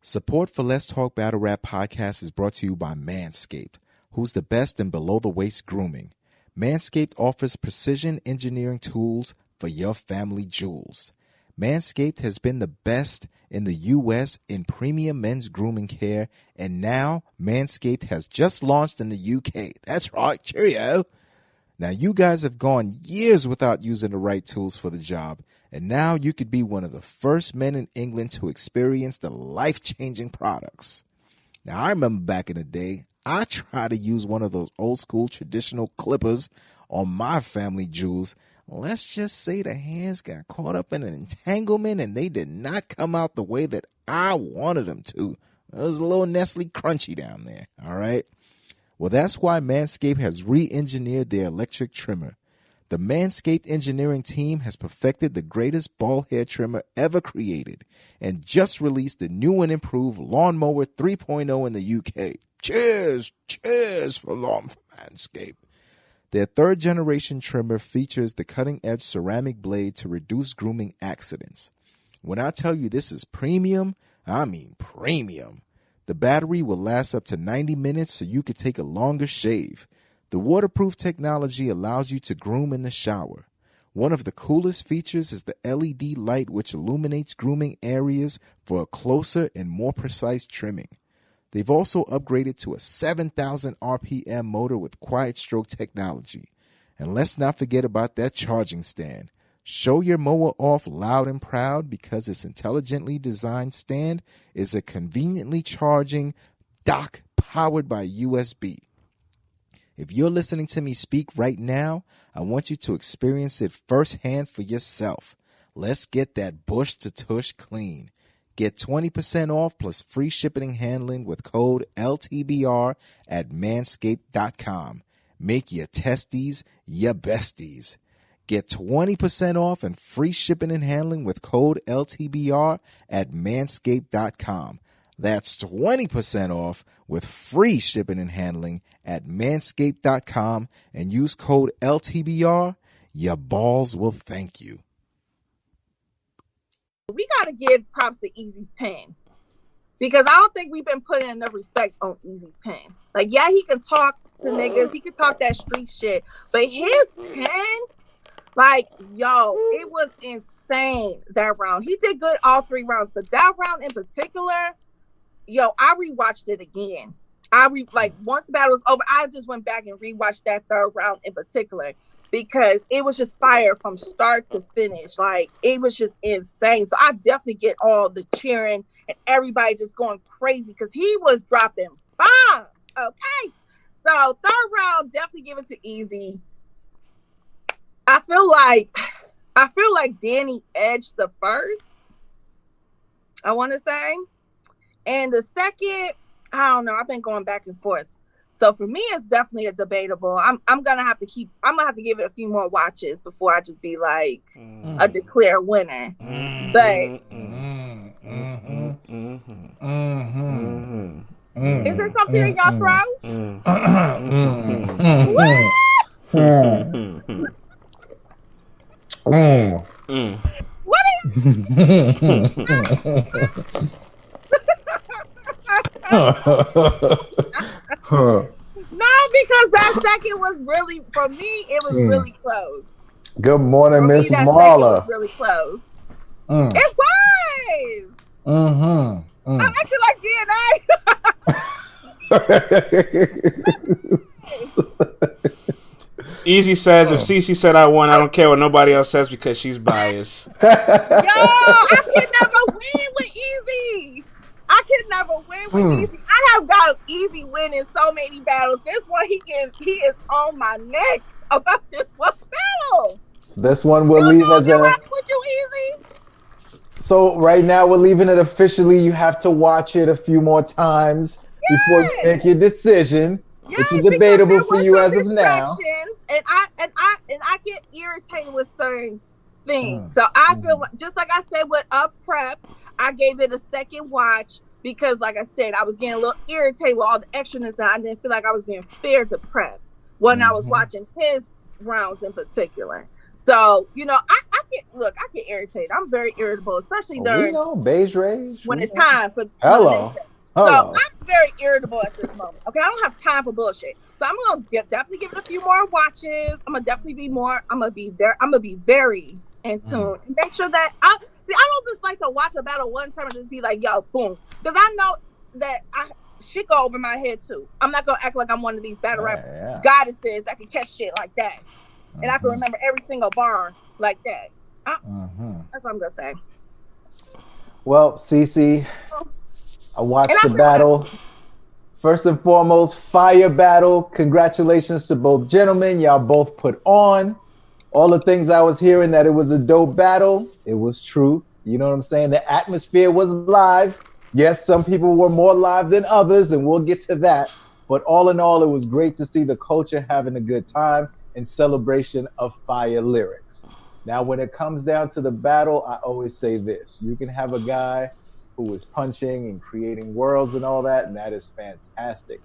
Support for Let's Talk Battle Rap podcast is brought to you by Manscaped, who's the best in below-the-waist grooming. Manscaped offers precision engineering tools for your family jewels. Manscaped has been the best in the U.S. in premium men's grooming care, and now Manscaped has just launched in the U.K. That's right, cheerio. Now, you guys have gone years without using the right tools for the job, and now you could be one of the first men in England to experience the life-changing products. Now, I remember back in the day, I tried to use one of those old-school traditional clippers on my family jewels. Let's just say the hands got caught up in an entanglement, and they did not come out the way that I wanted them to. It was a little Nestle crunchy down there, all right? Well, that's why Manscaped has re-engineered their electric trimmer. The Manscaped engineering team has perfected the greatest ball hair trimmer ever created and just released the new and improved Lawnmower 3.0 in the UK. Cheers for Manscaped. Their third-generation trimmer features the cutting-edge ceramic blade to reduce grooming accidents. When I tell you this is premium, I mean premium. The battery will last up to 90 minutes so you could take a longer shave. The waterproof technology allows you to groom in the shower. One of the coolest features is the LED light, which illuminates grooming areas for a closer and more precise trimming. They've also upgraded to a 7,000 RPM motor with quiet stroke technology. And let's not forget about that charging stand. Show your mower off loud and proud because its intelligently designed stand is a conveniently charging dock powered by USB. If you're listening to me speak right now, I want you to experience it firsthand for yourself. Let's get that bush to tush clean. Get 20% off plus free shipping and handling with code LTBR at manscaped.com. Make your testes your besties. Get 20% off and free shipping and handling with code LTBR at manscaped.com. That's 20% off with free shipping and handling at manscaped.com and use code LTBR. Your balls will thank you. We got to give props to Eazy's pen because I don't think we've been putting enough respect on Eazy's pen. Like, yeah, he can talk to niggas. He can talk that street shit. But his pen... Like, yo, it was insane that round. He did good all three rounds, but that round in particular, yo, I rewatched it again. Once the battle was over, I just went back and rewatched that third round in particular because it was just fire from start to finish. Like, it was just insane. So I definitely get all the cheering and everybody just going crazy because he was dropping bombs. Okay. So third round, definitely give it to Eazy. I feel like Danny edged the first, I want to say. And the second, I don't know. I've been going back and forth. So for me, it's definitely a debatable. I'm gonna have to give it a few more watches before I just be like a declare winner. But is there something in y'all throat? What is No, because that second was really, for me, it was really close. Good morning, Miss Marla. Really close. It was. I'm acting like DNA. Eazy says, if Cece said I won, I don't care what nobody else says because she's biased. Yo, I can never win with Eazy. Eazy. I have got Eazy winning so many battles. This one, he is on my neck about this one battle. This one we'll leave as a... With you, Eazy? So right now we're leaving it officially. You have to watch it a few more times before you make your decision. Yes, which is debatable for you as of now. And I get irritated with certain things. So I feel like, just like I said with prep, I gave it a second watch because, like I said, I was getting a little irritated with all the extraness and I didn't feel like I was being fair to prep when I was watching his rounds in particular. So, I get irritated. I'm very irritable, especially during beige rage when it's time for Hello. So I'm very irritable at this moment. Okay, I don't have time for bullshit. So I'm gonna definitely give it a few more watches. I'm gonna be very in tune and make sure that I don't just like to watch a battle one time and just be like, yo, boom. Because I know that shit go over my head too. I'm not gonna act like I'm one of these battle rap goddesses that can catch shit like that. And I can remember every single bar like that. That's what I'm gonna say. Well, Cece, I watched the battle. First and foremost, fire battle. Congratulations to both gentlemen. Y'all both put on. All the things I was hearing that it was a dope battle, it was true. You know what I'm saying? The atmosphere was live. Yes, some people were more live than others, and we'll get to that. But all in all, it was great to see the culture having a good time in celebration of fire lyrics. Now, when it comes down to the battle, I always say this. You can have a guy who is punching and creating worlds and all that, and that is fantastic.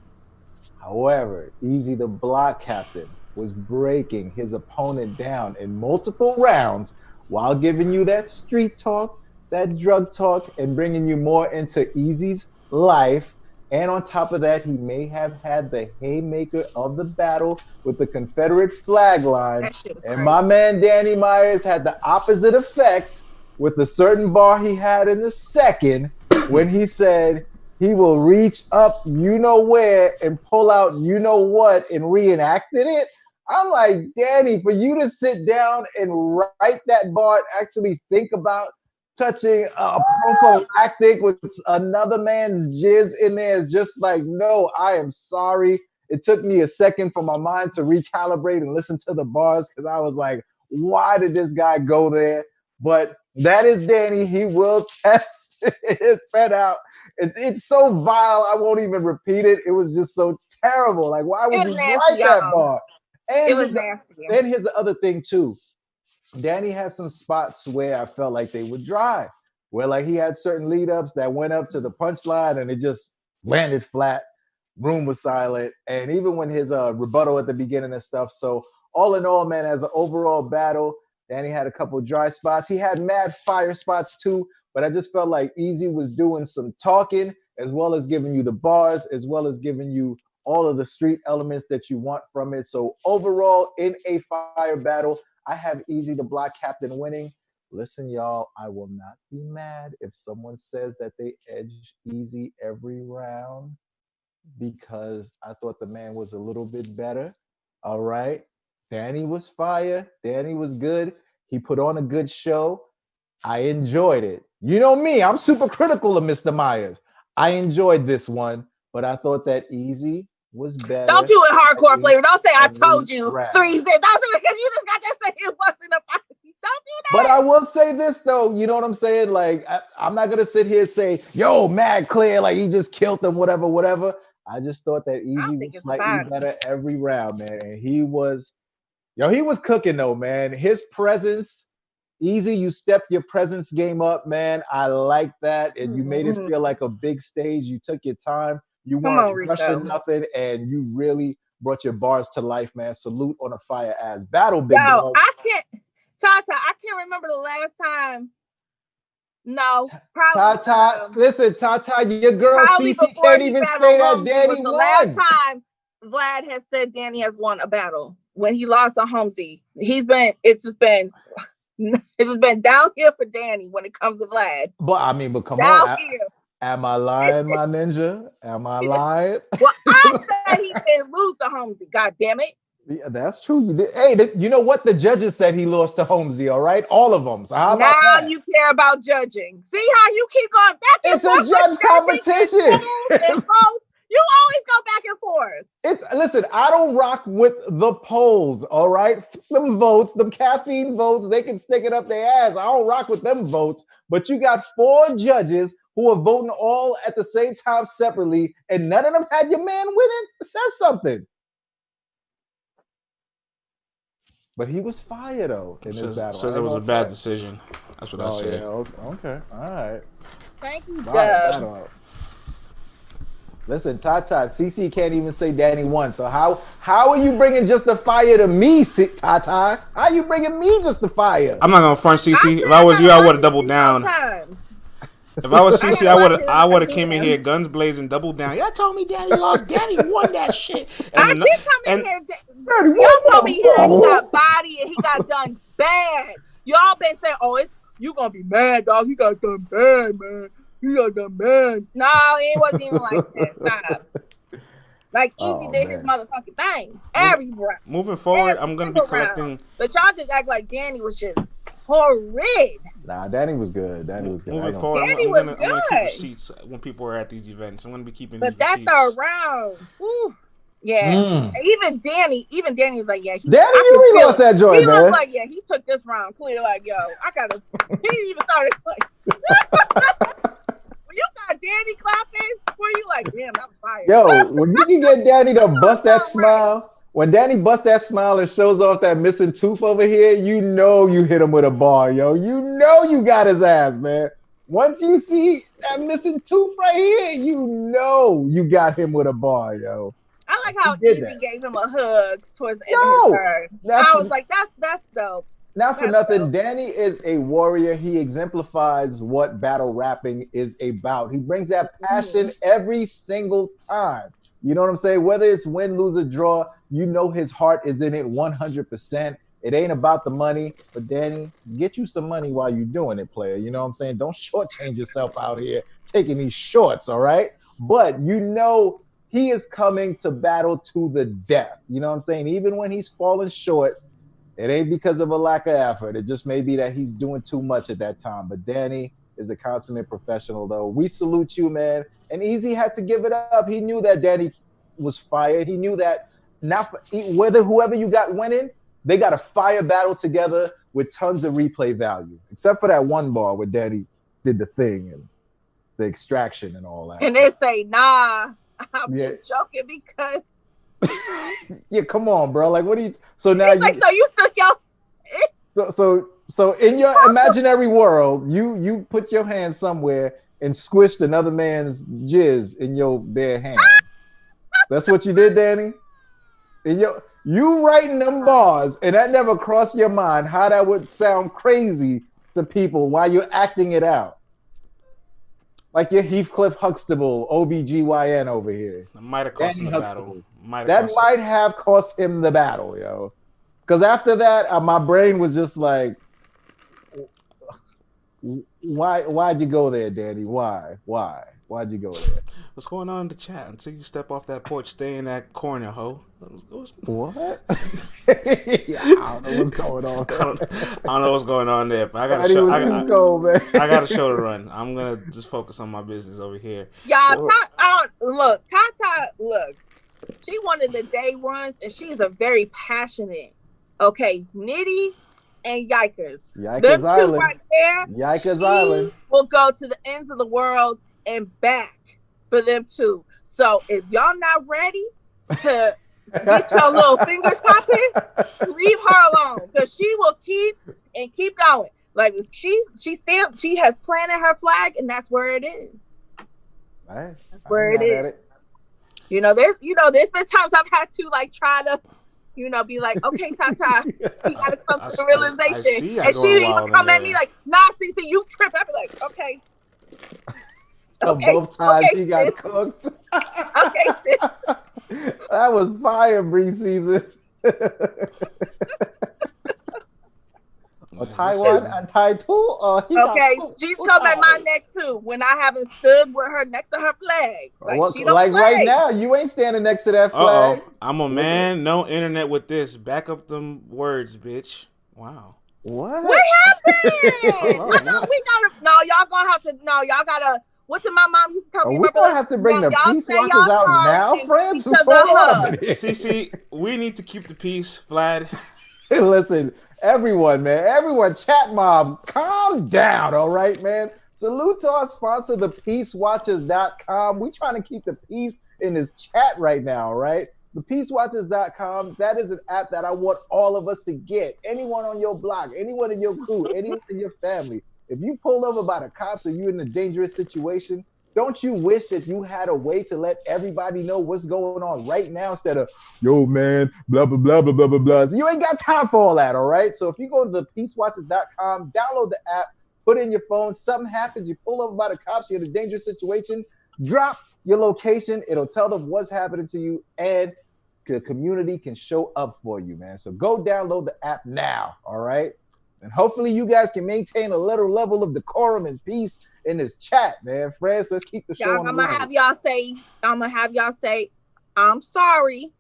However, Eazy the block captain was breaking his opponent down in multiple rounds while giving you that street talk, that drug talk, and bringing you more into Eazy's life. And on top of that, he may have had the haymaker of the battle with the Confederate flag line. And my man Danny Myers had the opposite effect with a certain bar he had in the second when he said he will reach up you know where and pull out you know what and reenacted it. I'm like, Danny, for you to sit down and write that bar and actually think about touching a prophylactic with another man's jizz in there is just like, no, I am sorry. It took me a second for my mind to recalibrate and listen to the bars because I was like, why did this guy go there? But that is Danny. He will test his pen out. It's so vile, I won't even repeat it. It was just so terrible. Like, why would you write that bar? And it was nasty. Then here's the other thing, too. Danny has some spots where I felt like they were dry, where like he had certain lead ups that went up to the punchline and it just landed flat. Room was silent. And even when his rebuttal at the beginning and stuff. So all in all, man, as an overall battle, Danny had a couple dry spots. He had mad fire spots too, but I just felt like Eazy was doing some talking as well as giving you the bars, as well as giving you all of the street elements that you want from it. So overall, in a fire battle, I have Eazy the block captain winning. Listen, y'all, I will not be mad if someone says that they edge Eazy every round because I thought the man was a little bit better. All right. Danny was fire. Danny was good. He put on a good show. I enjoyed it. You know me, I'm super critical of Mr. Myers. I enjoyed this one, but I thought that Eazy was better. Don't do it hardcore flavor. Don't say I told you. 3 zips. Don't do it because you just got to say it wasn't a fight. Don't do that. But I will say this though, you know what I'm saying? Like I'm not gonna sit here and say, yo, mad clear, like he just killed them, whatever. I just thought that Eazy was slightly better every round, man. And he was cooking though, man. His presence, Eazy, you stepped your presence game up, man. I like that. And you made it feel like a big stage. You took your time. You weren't rushing nothing, and you really brought your bars to life, man. Salute on a fire ass battle, big dog. Tata, I can't remember the last time. No, probably. Tata, listen, Tata, your girl CC can't even say that Danny won. The last time Vlad has said Danny has won a battle when he lost to Holmesy. It's just been downhill for Danny when it comes to Vlad. But come on. Am I lying, my ninja? Am I lying? Well, I said he didn't lose to Holmesy. God damn it. Yeah, that's true. Hey, you know what? The judges said he lost to Holmesy, all right? All of them. So how about now you care about judging. See how you keep going back and forth? It's a judge competition. You always go back and forth. Listen, I don't rock with the polls, all right? Them votes, them caffeine votes, they can stick it up their ass. I don't rock with them votes. But you got 4 judges who are voting all at the same time separately, and none of them had your man winning. It says something. But he was fired, though, in this battle. Says it was a bad decision. That's what I said. Yeah, okay. All right. Thank you, Doug. Listen, Tata, CC can't even say Danny won. So how are you bringing just the fire to me, Tata? How are you bringing me just the fire? I'm not gonna front CC. If I was you, I would have doubled down. If I was CC, I would have came in here guns blazing, doubled down. Y'all told me Danny lost. Danny won that shit. And I did come in here. Y'all told me he got body and he got done bad. Y'all been saying, "Oh, you gonna be mad, dog? He got done bad, man. He got done bad." No, it wasn't even like that. Nah. Like Eazy did his motherfucking thing. Moving forward, I'm gonna be collecting. But y'all just act like Danny was just horrid. Nah, Danny was good. Moving forward, I'm gonna keep receipts when people are at these events. I'm gonna be keeping. But that's the round. Woo. Yeah. Even Danny was like, yeah. Danny really lost that joint, he man. He was like, yeah, he took this round clear. Like, yo, I gotta. He even started like. When you got Danny clapping, were you like, damn, that was fire. Yo, when you can get Danny to bust that smile. When Danny busts that smile and shows off that missing tooth over here, you know you hit him with a bar, yo. You know you got his ass, man. Once you see that missing tooth right here, you know you got him with a bar, yo. I like how Eazy gave him a hug towards the end of his turn. I was like, that's dope. Not for nothing, Danny is a warrior. He exemplifies what battle rapping is about. He brings that passion every single time. You know what I'm saying? Whether it's win, lose, or draw, you know his heart is in it 100%. It ain't about the money, but Danny, get you some money while you're doing it, player. You know what I'm saying? Don't shortchange yourself out here taking these shorts, all right? But you know he is coming to battle to the death. You know what I'm saying? Even when he's falling short, it ain't because of a lack of effort. It just may be that he's doing too much at that time. But Danny is a consummate professional, though. We salute you, man. And Eazy had to give it up. He knew that Danny was fired. He knew that whether whoever you got winning, they got a fire battle together with tons of replay value. Except for that one bar where Danny did the thing and the extraction and all that. And they say, nah, I'm just joking because. Yeah, come on, bro. Like, what do you? So now so you stuck your. So in your imaginary world, you put your hand somewhere and squished another man's jizz in your bare hands. That's what you did, Danny. You writing them bars, and that never crossed your mind how that would sound crazy to people while you're acting it out. Like your Heathcliff Huxtable, OBGYN over here. That might have cost him the battle. Might have cost him the battle, yo. Because after that, my brain was just like, why'd you go there, Danny? Why'd you go there? What's going on in the chat? Until you step off that porch, stay in that corner, ho. What? Yeah, I don't know what's going on. I don't know what's going on there. But I got a show. I got a show to run. I'm gonna just focus on my business over here. Y'all, Tata, look. She one of the day ones, and she's a very passionate. Okay, Nitty and Yikers. Yikers Island. Right there. Yikers Island will go to the ends of the world and back for them too. So if y'all not ready to get your little fingers popping, leave her alone because she will keep going. Like she has planted her flag, and that's where it is. Right. That's where it is. You know, there's been times I've had to like try to, be like, okay, Tata, you gotta come to the realization. And she even come at me like, nah, CC, you trip. I'd be like, okay. So both times he got cooked. Okay, sis. That was fire, Bree season. Taiwan and Taitu. Okay, she's come at my neck too when I haven't stood with her next to her flag. Like right now, you ain't standing next to that flag. I'm a man, no internet with this. Back up them words, bitch. Wow. What happened? Y'all gotta. What did my mom used to tell me? We gonna have to bring the peace watchers out now, friends. CC, we need to keep the peace, Vlad. Hey, listen. Everyone, chat mob, calm down, all right, man? Salute to our sponsor, thepeacewatchers.com. We trying to keep the peace in this chat right now, all right? Thepeacewatchers.com, that is an app that I want all of us to get. Anyone on your block, anyone in your crew, anyone in your family. If you pulled over by the cops or you're in a dangerous situation, Don't you wish that you had a way to let everybody know what's going on right now instead of, yo, man, blah, blah, blah, blah, blah, blah, blah. So you ain't got time for all that, all right? So if you go to the peacewatchers.com, download the app, put it in your phone, something happens, you pull over by the cops, you're in a dangerous situation, drop your location, it'll tell them what's happening to you, and the community can show up for you, man. So go download the app now, all right? And hopefully you guys can maintain a little level of decorum and peace in this chat, man. Friends, let's keep the show on the I'm gonna have y'all say, I'm sorry.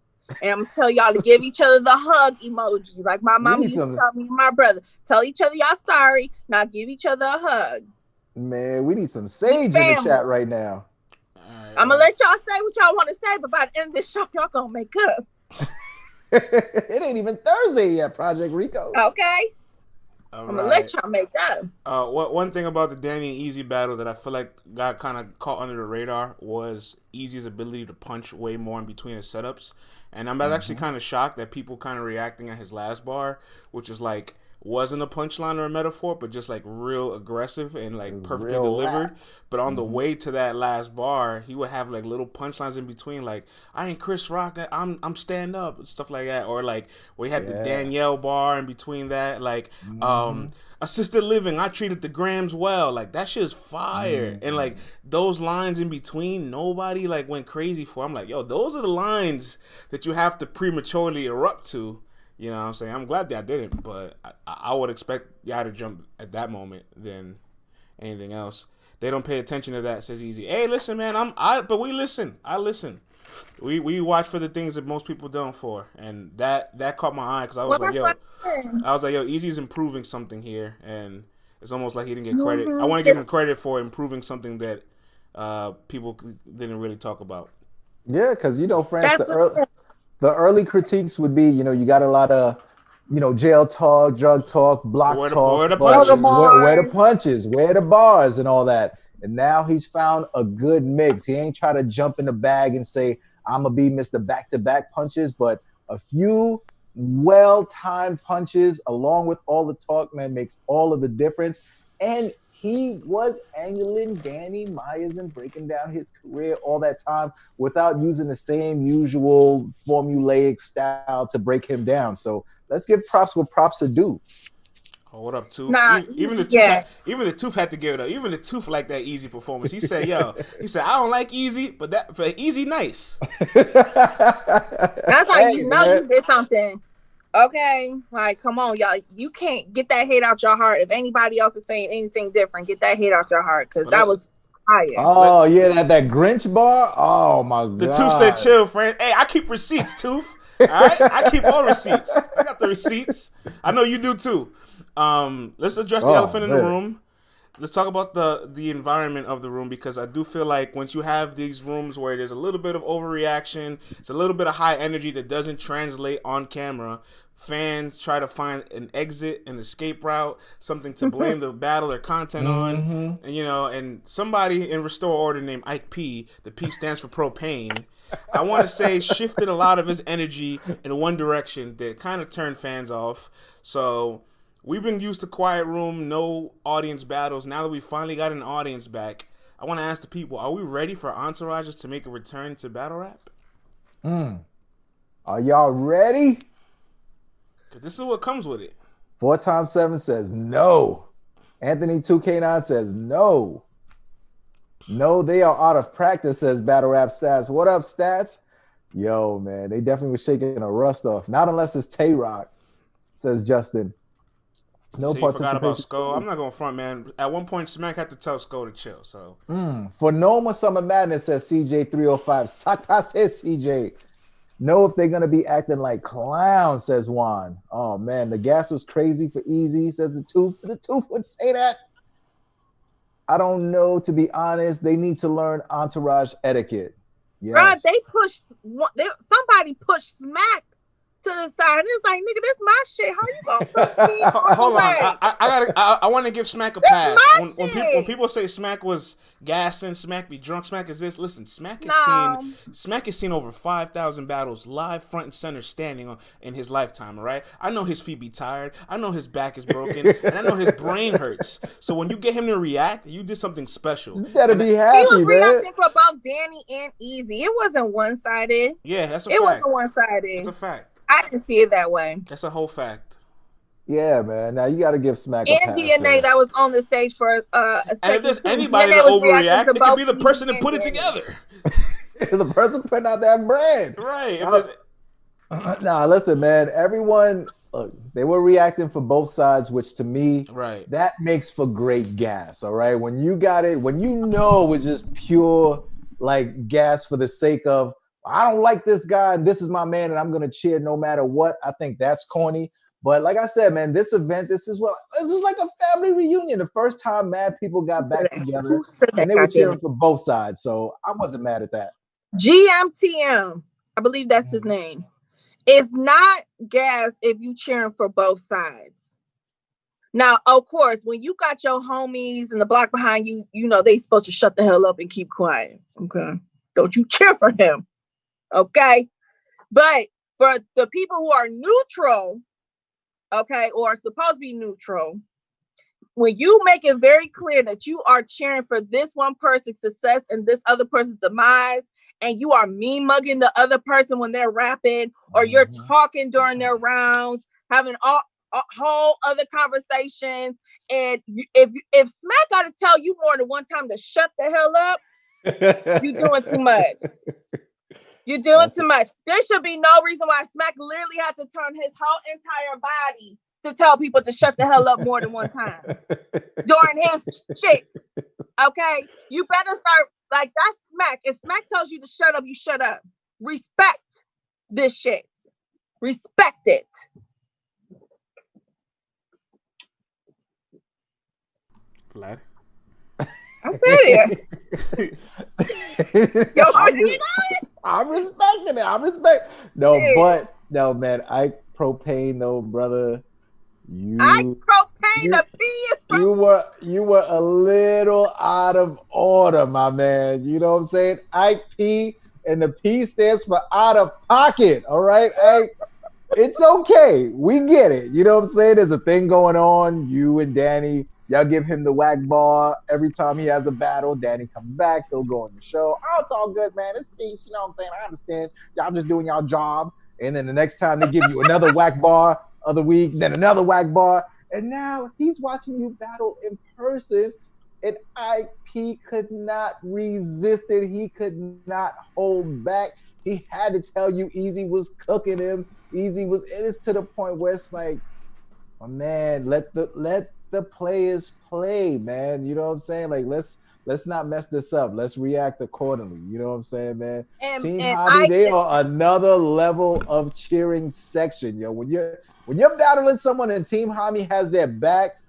And I'm gonna tell y'all to give each other the hug emoji. Like my mom used to tell me and my brother. Tell each other y'all sorry. Now give each other a hug. Man, we need some sage in the chat right now. I'm gonna let y'all say what y'all want to say, but by the end of this show, y'all gonna make up. It ain't even Thursday yet, Project Rico. Okay. I'm gonna let y'all make up. One thing about the Danny and Eazy battle that I feel like got kind of caught under the radar was Eazy's ability to punch way more in between his setups. And I'm actually kind of shocked that people kind of reacting at his last bar, which is like, wasn't a punchline or a metaphor, but just like real aggressive and like perfectly delivered. But on the way to that last bar, he would have like little punchlines in between, like, I ain't Chris Rock, I'm stand up, stuff like that. Or like we had the Danielle bar in between that, like assisted living, I treated the grams well. Like that shit is fire. And like those lines in between, nobody like went crazy for. I'm like, yo, those are the lines that you have to prematurely erupt to. You know what I'm saying? I'm glad that I didn't, but I would expect y'all to jump at that moment than anything else. They don't pay attention to that, says Eazy. Hey, listen, man, but we listen. I listen. We watch for the things that most people don't for. And that caught my eye because I was like, yo, Eazy's improving something here, and it's almost like he didn't get credit. I want to give him credit for improving something that people didn't really talk about. Yeah, because, you know, France, the early critiques would be, you know, you got a lot of, you know, jail talk, drug talk, block talk. Where the punches, where the bars and all that. And now he's found a good mix. He ain't trying to jump in the bag and say, I'm going to be Mr. Back-to-back punches, but a few well-timed punches along with all the talk, man, makes all of the difference. And he was angling Danny Myers and breaking down his career all that time without using the same usual formulaic style to break him down. So let's give props what props are due. Oh, what up, Tooth? Even the Tooth had to give it up. Even the Tooth liked that Eazy performance. He said, I don't like Eazy, but that for Eazy nice. That's how you know you did something. Okay, like, come on, y'all. You can't get that hate out your heart. If anybody else is saying anything different, get that hate out your heart, because that was fire. Oh, yeah, that Grinch bar? Oh, my God. The Tooth said, chill, friend. Hey, I keep receipts, Tooth. All right? I keep all receipts. I got the receipts. I know you do, too. Let's address the elephant in the room. Let's talk about the environment of the room, because I do feel like once you have these rooms where there's a little bit of overreaction, it's a little bit of high energy that doesn't translate on camera, fans try to find an exit, an escape route, something to blame the battle or content on. And, you know, and somebody in Restore Order named Ike P, the P stands for propane, I want to say shifted a lot of his energy in one direction that kind of turned fans off. So we've been used to quiet room, no audience battles. Now that we finally got an audience back, I want to ask the people, are we ready for entourages to make a return to battle rap? Are y'all ready? Because this is what comes with it. 4x7 says no. Anthony 2K9 says no. No, they are out of practice, says Battle Rap Stats. What up, Stats? Yo, man, they definitely was shaking a rust off. Not unless it's Tay-Rock, says Justin. No so you forgot about Sko. I'm not going to front, man. At one point, Smack had to tell Sko to chill. So For Noma Summer Madness, says CJ305. Saka says CJ. Know if they're going to be acting like clowns, says Juan. Oh, man, the gas was crazy for Eazy, says the Tooth. The Tooth would say that. I don't know, to be honest. They need to learn entourage etiquette. Yes. Right, somebody pushed Smack to the side. It's like, nigga, this my shit. How you gonna push me all Hold the way? on, I want to give Smack a pass. When people say Smack was gassing, Smack be drunk, Smack is this. Listen, Smack has seen over 5,000 battles live, front and center, standing in his lifetime. All right, I know his feet be tired, I know his back is broken, and I know his brain hurts. So when you get him to react, you did something special. You gotta be happy, he was man. reacting for both Danny and Eazy. It wasn't one sided. Yeah, that's a fact. It wasn't one sided. It's a fact. I didn't see it that way. That's a whole fact. Yeah, man. Now you got to give Smack a pass. And DNA that was on the stage for a second. And if there's anybody that overreact, it could be the person that put it together. The person putting out that brand. Right. Nah, listen, man. Everyone, look, they were reacting for both sides, which to me, right, that makes for great gas. All right, when you got it, when you know it's just pure like gas for the sake of, I don't like this guy and this is my man and I'm gonna cheer no matter what. I think that's corny. But like I said, man, this event, this is like a family reunion. The first time mad people got back together and they were cheering for both sides. So I wasn't mad at that. GMTM, I believe that's his name. It's not gas if you cheering for both sides. Now, of course, when you got your homies in the block behind you, you know they supposed to shut the hell up and keep quiet. Okay. Don't you cheer for him. Okay. But for the people who are neutral, okay, or supposed to be neutral, when you make it very clear that you are cheering for this one person's success and this other person's demise, and you are mean-mugging the other person when they're rapping, or you're talking during their rounds, having all whole other conversations, and if Smack got to tell you more than one time to shut the hell up, you're doing too much. You're doing too much. There should be no reason why Smack literally had to turn his whole entire body to tell people to shut the hell up more than one time during his shit. Okay? You better start, like, that's Smack. If Smack tells you to shut up, you shut up. Respect this shit. Respect it. Vlad? I said it. Yo, I'm respecting it. No, man. Propane though, brother. Propane, the P is from... You were a little out of order, my man. You know what I'm saying? IP, and the P stands for out of pocket. All right, it's okay. We get it. You know what I'm saying? There's a thing going on. You and Danny, y'all give him the whack bar every time he has a battle. Danny comes back. He'll go on the show. Oh, it's all good, man. It's peace. You know what I'm saying? I understand. Y'all just doing y'all job. And then the next time they give you another whack bar, other week, then another whack bar. And now he's watching you battle in person. And IP could not resist it. He could not hold back. He had to tell you Eazy was cooking him. Eazy was, it is to the point where it's like, oh man, let the players play, man. You know what I'm saying? Like, let's not mess this up. Let's react accordingly. You know what I'm saying, man? Team Hobby, they are another level of cheering section, yo. When you're battling someone and Team Hobby has their back,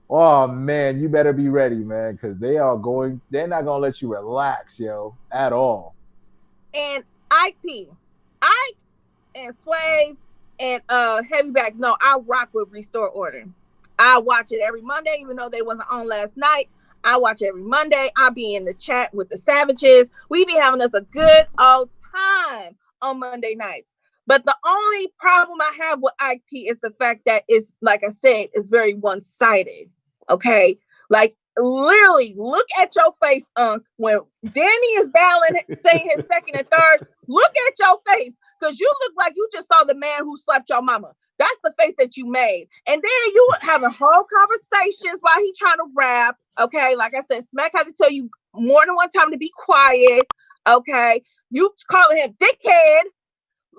oh man, you better be ready, man, because they're not gonna let you relax, yo, at all. And IP, and Sway and Heavybacks, no, I rock with Restore Order. I watch it every Monday, even though they wasn't on last night. I watch every Monday. I'll be in the chat with the Savages. We be having us a good old time on Monday nights. But the only problem I have with IP is the fact that it's, like I said, it's very one-sided. Okay? Like, literally, look at your face, when Danny is battling, saying his second and third, look at your face, because you look like you just saw the man who slapped your mama. That's the face that you made. And then you having whole conversations while he trying to rap. Okay, like I said, Smack had to tell you more than one time to be quiet. Okay, you calling him dickhead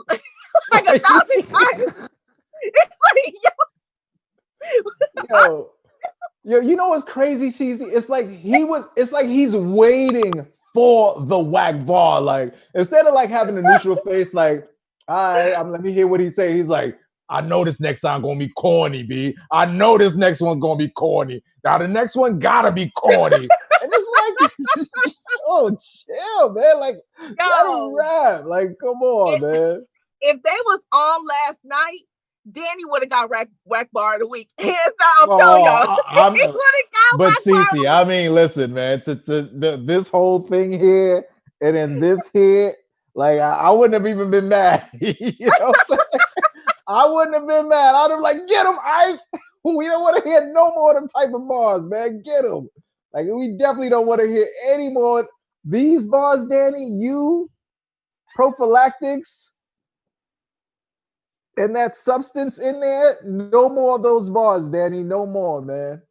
like 1,000 times. It's like, yo, you know what's crazy, CZ? It's like he's waiting for the whack bar. Like, instead of like having a neutral face, like, all right, let me hear what he's saying. He's like, I know this next song gonna be corny, B. I know this next one's gonna be corny. Now the next one gotta be corny. And it's like, oh, chill, man. Like, let him rap. Like, come on, man. if they was on last night, Danny would have got whack bar of the week. I'm telling y'all, he would have got but whack bar of the week. I mean, listen, man, this whole thing here and then this here, like I wouldn't have even been mad. You know what I'm saying? I wouldn't have been mad. I'd have like, get him, Ike. We don't want to hear no more of them type of bars, man. Get him. Like, we definitely don't want to hear any more these bars, Danny. You prophylactics and that substance in there. No more of those bars, Danny. No more, man.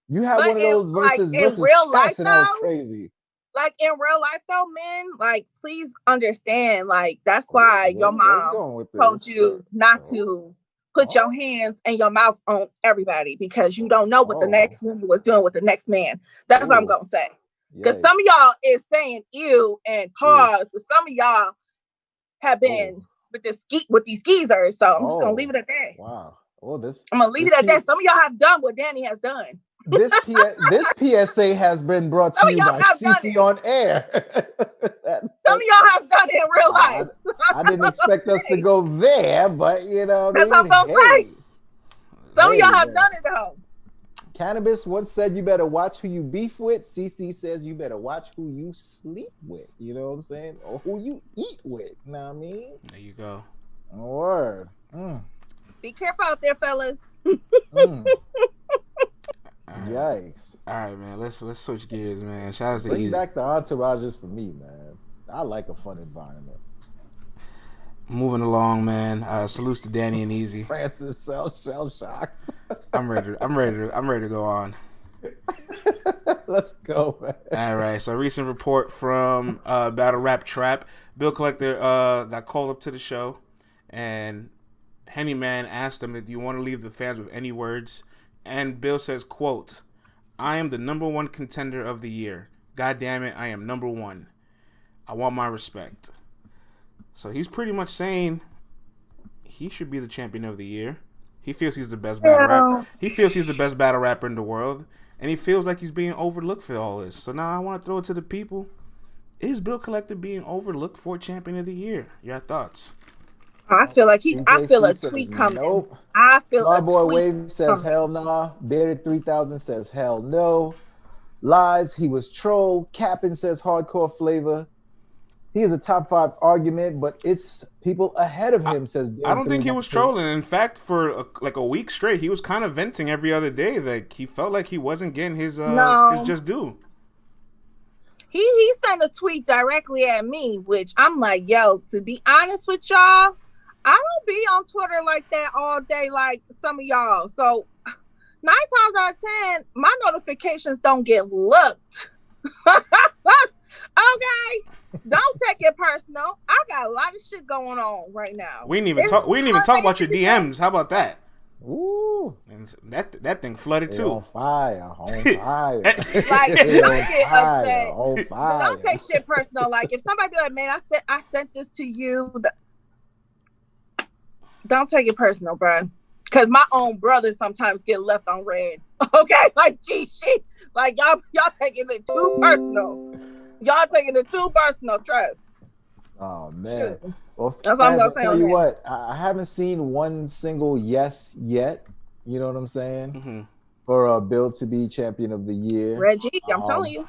You had one of those verses in real life, and that was crazy. Like in real life, though, men, like please understand, like that's why your mom told you not to put your hands and your mouth on everybody because you don't know what the next woman was doing with the next man. That's what I'm gonna say. Because some of y'all is saying ew and pause, but some of y'all have been with these skeezers. So I'm just gonna leave it at that. Wow. I'm gonna leave it at that. Some of y'all have done what Danny has done. This PSA has been brought to you by CC on air. Some of y'all have done it in real life. I didn't expect us to go there, but you know, that's what I'm gonna say. Some of y'all have done it though. Cannabis once said you better watch who you beef with. CC says you better watch who you sleep with. You know what I'm saying? Or who you eat with. You know what I mean? There you go. Word. Be careful out there, fellas. Yikes. All right, man. Let's switch gears, man. Shout out to Bring Eazy. back the entourages for me, man. I like a fun environment. Moving along, man. Salutes to Danny and Eazy. Francis shell shocked. I'm ready to go on. Let's go, man. All right. So, recent report from Battle Rap Trap. Bill Collector got called up to the show, and Henny Man asked him, "Do you want to leave the fans with any words?" And Bill says, quote, "I am the number one contender of the year. God damn it, I am number one. I want my respect." So he's pretty much saying he should be the champion of the year. He feels he's the best battle rapper. He feels he's the best battle rapper in the world. And he feels like he's being overlooked for all this. So now I want to throw it to the people. Is Bill Collector being overlooked for champion of the year? Your thoughts? I feel like I feel a tweet coming. Nope. I feel a Boy tweet Wave says hell nah. Bearded 3000 says hell no. Lies, he was trolled. Cappin says hardcore flavor. He is a top 5 argument, but it's people ahead of him, says Dan. I don't think he was trolling. In fact, for a week straight, he was kind of venting every other day. Like he felt like he wasn't getting his just due. He sent a tweet directly at me, which I'm like, yo, to be honest with y'all, I don't be on Twitter like that all day like some of y'all. So 9 times out of 10, my notifications don't get looked. Okay, don't take it personal. I got a lot of shit going on right now. We didn't even talk about your DMs. How about that? Ooh, and that thing flooded too. On fire. Like, don't get upset. Don't take shit personal. Like, if somebody be like, "Man, I sent this to you," don't take it personal, bro. Because my own brothers sometimes get left on red. Okay, like Geechi, like y'all taking it too personal. Y'all taking it too personal. Trust. Oh man. Well, that's what I'm gonna say. Tell you what, I haven't seen one single yes yet. You know what I'm saying? Mm-hmm. For Bill to be champion of the year. Reggie, I'm telling you.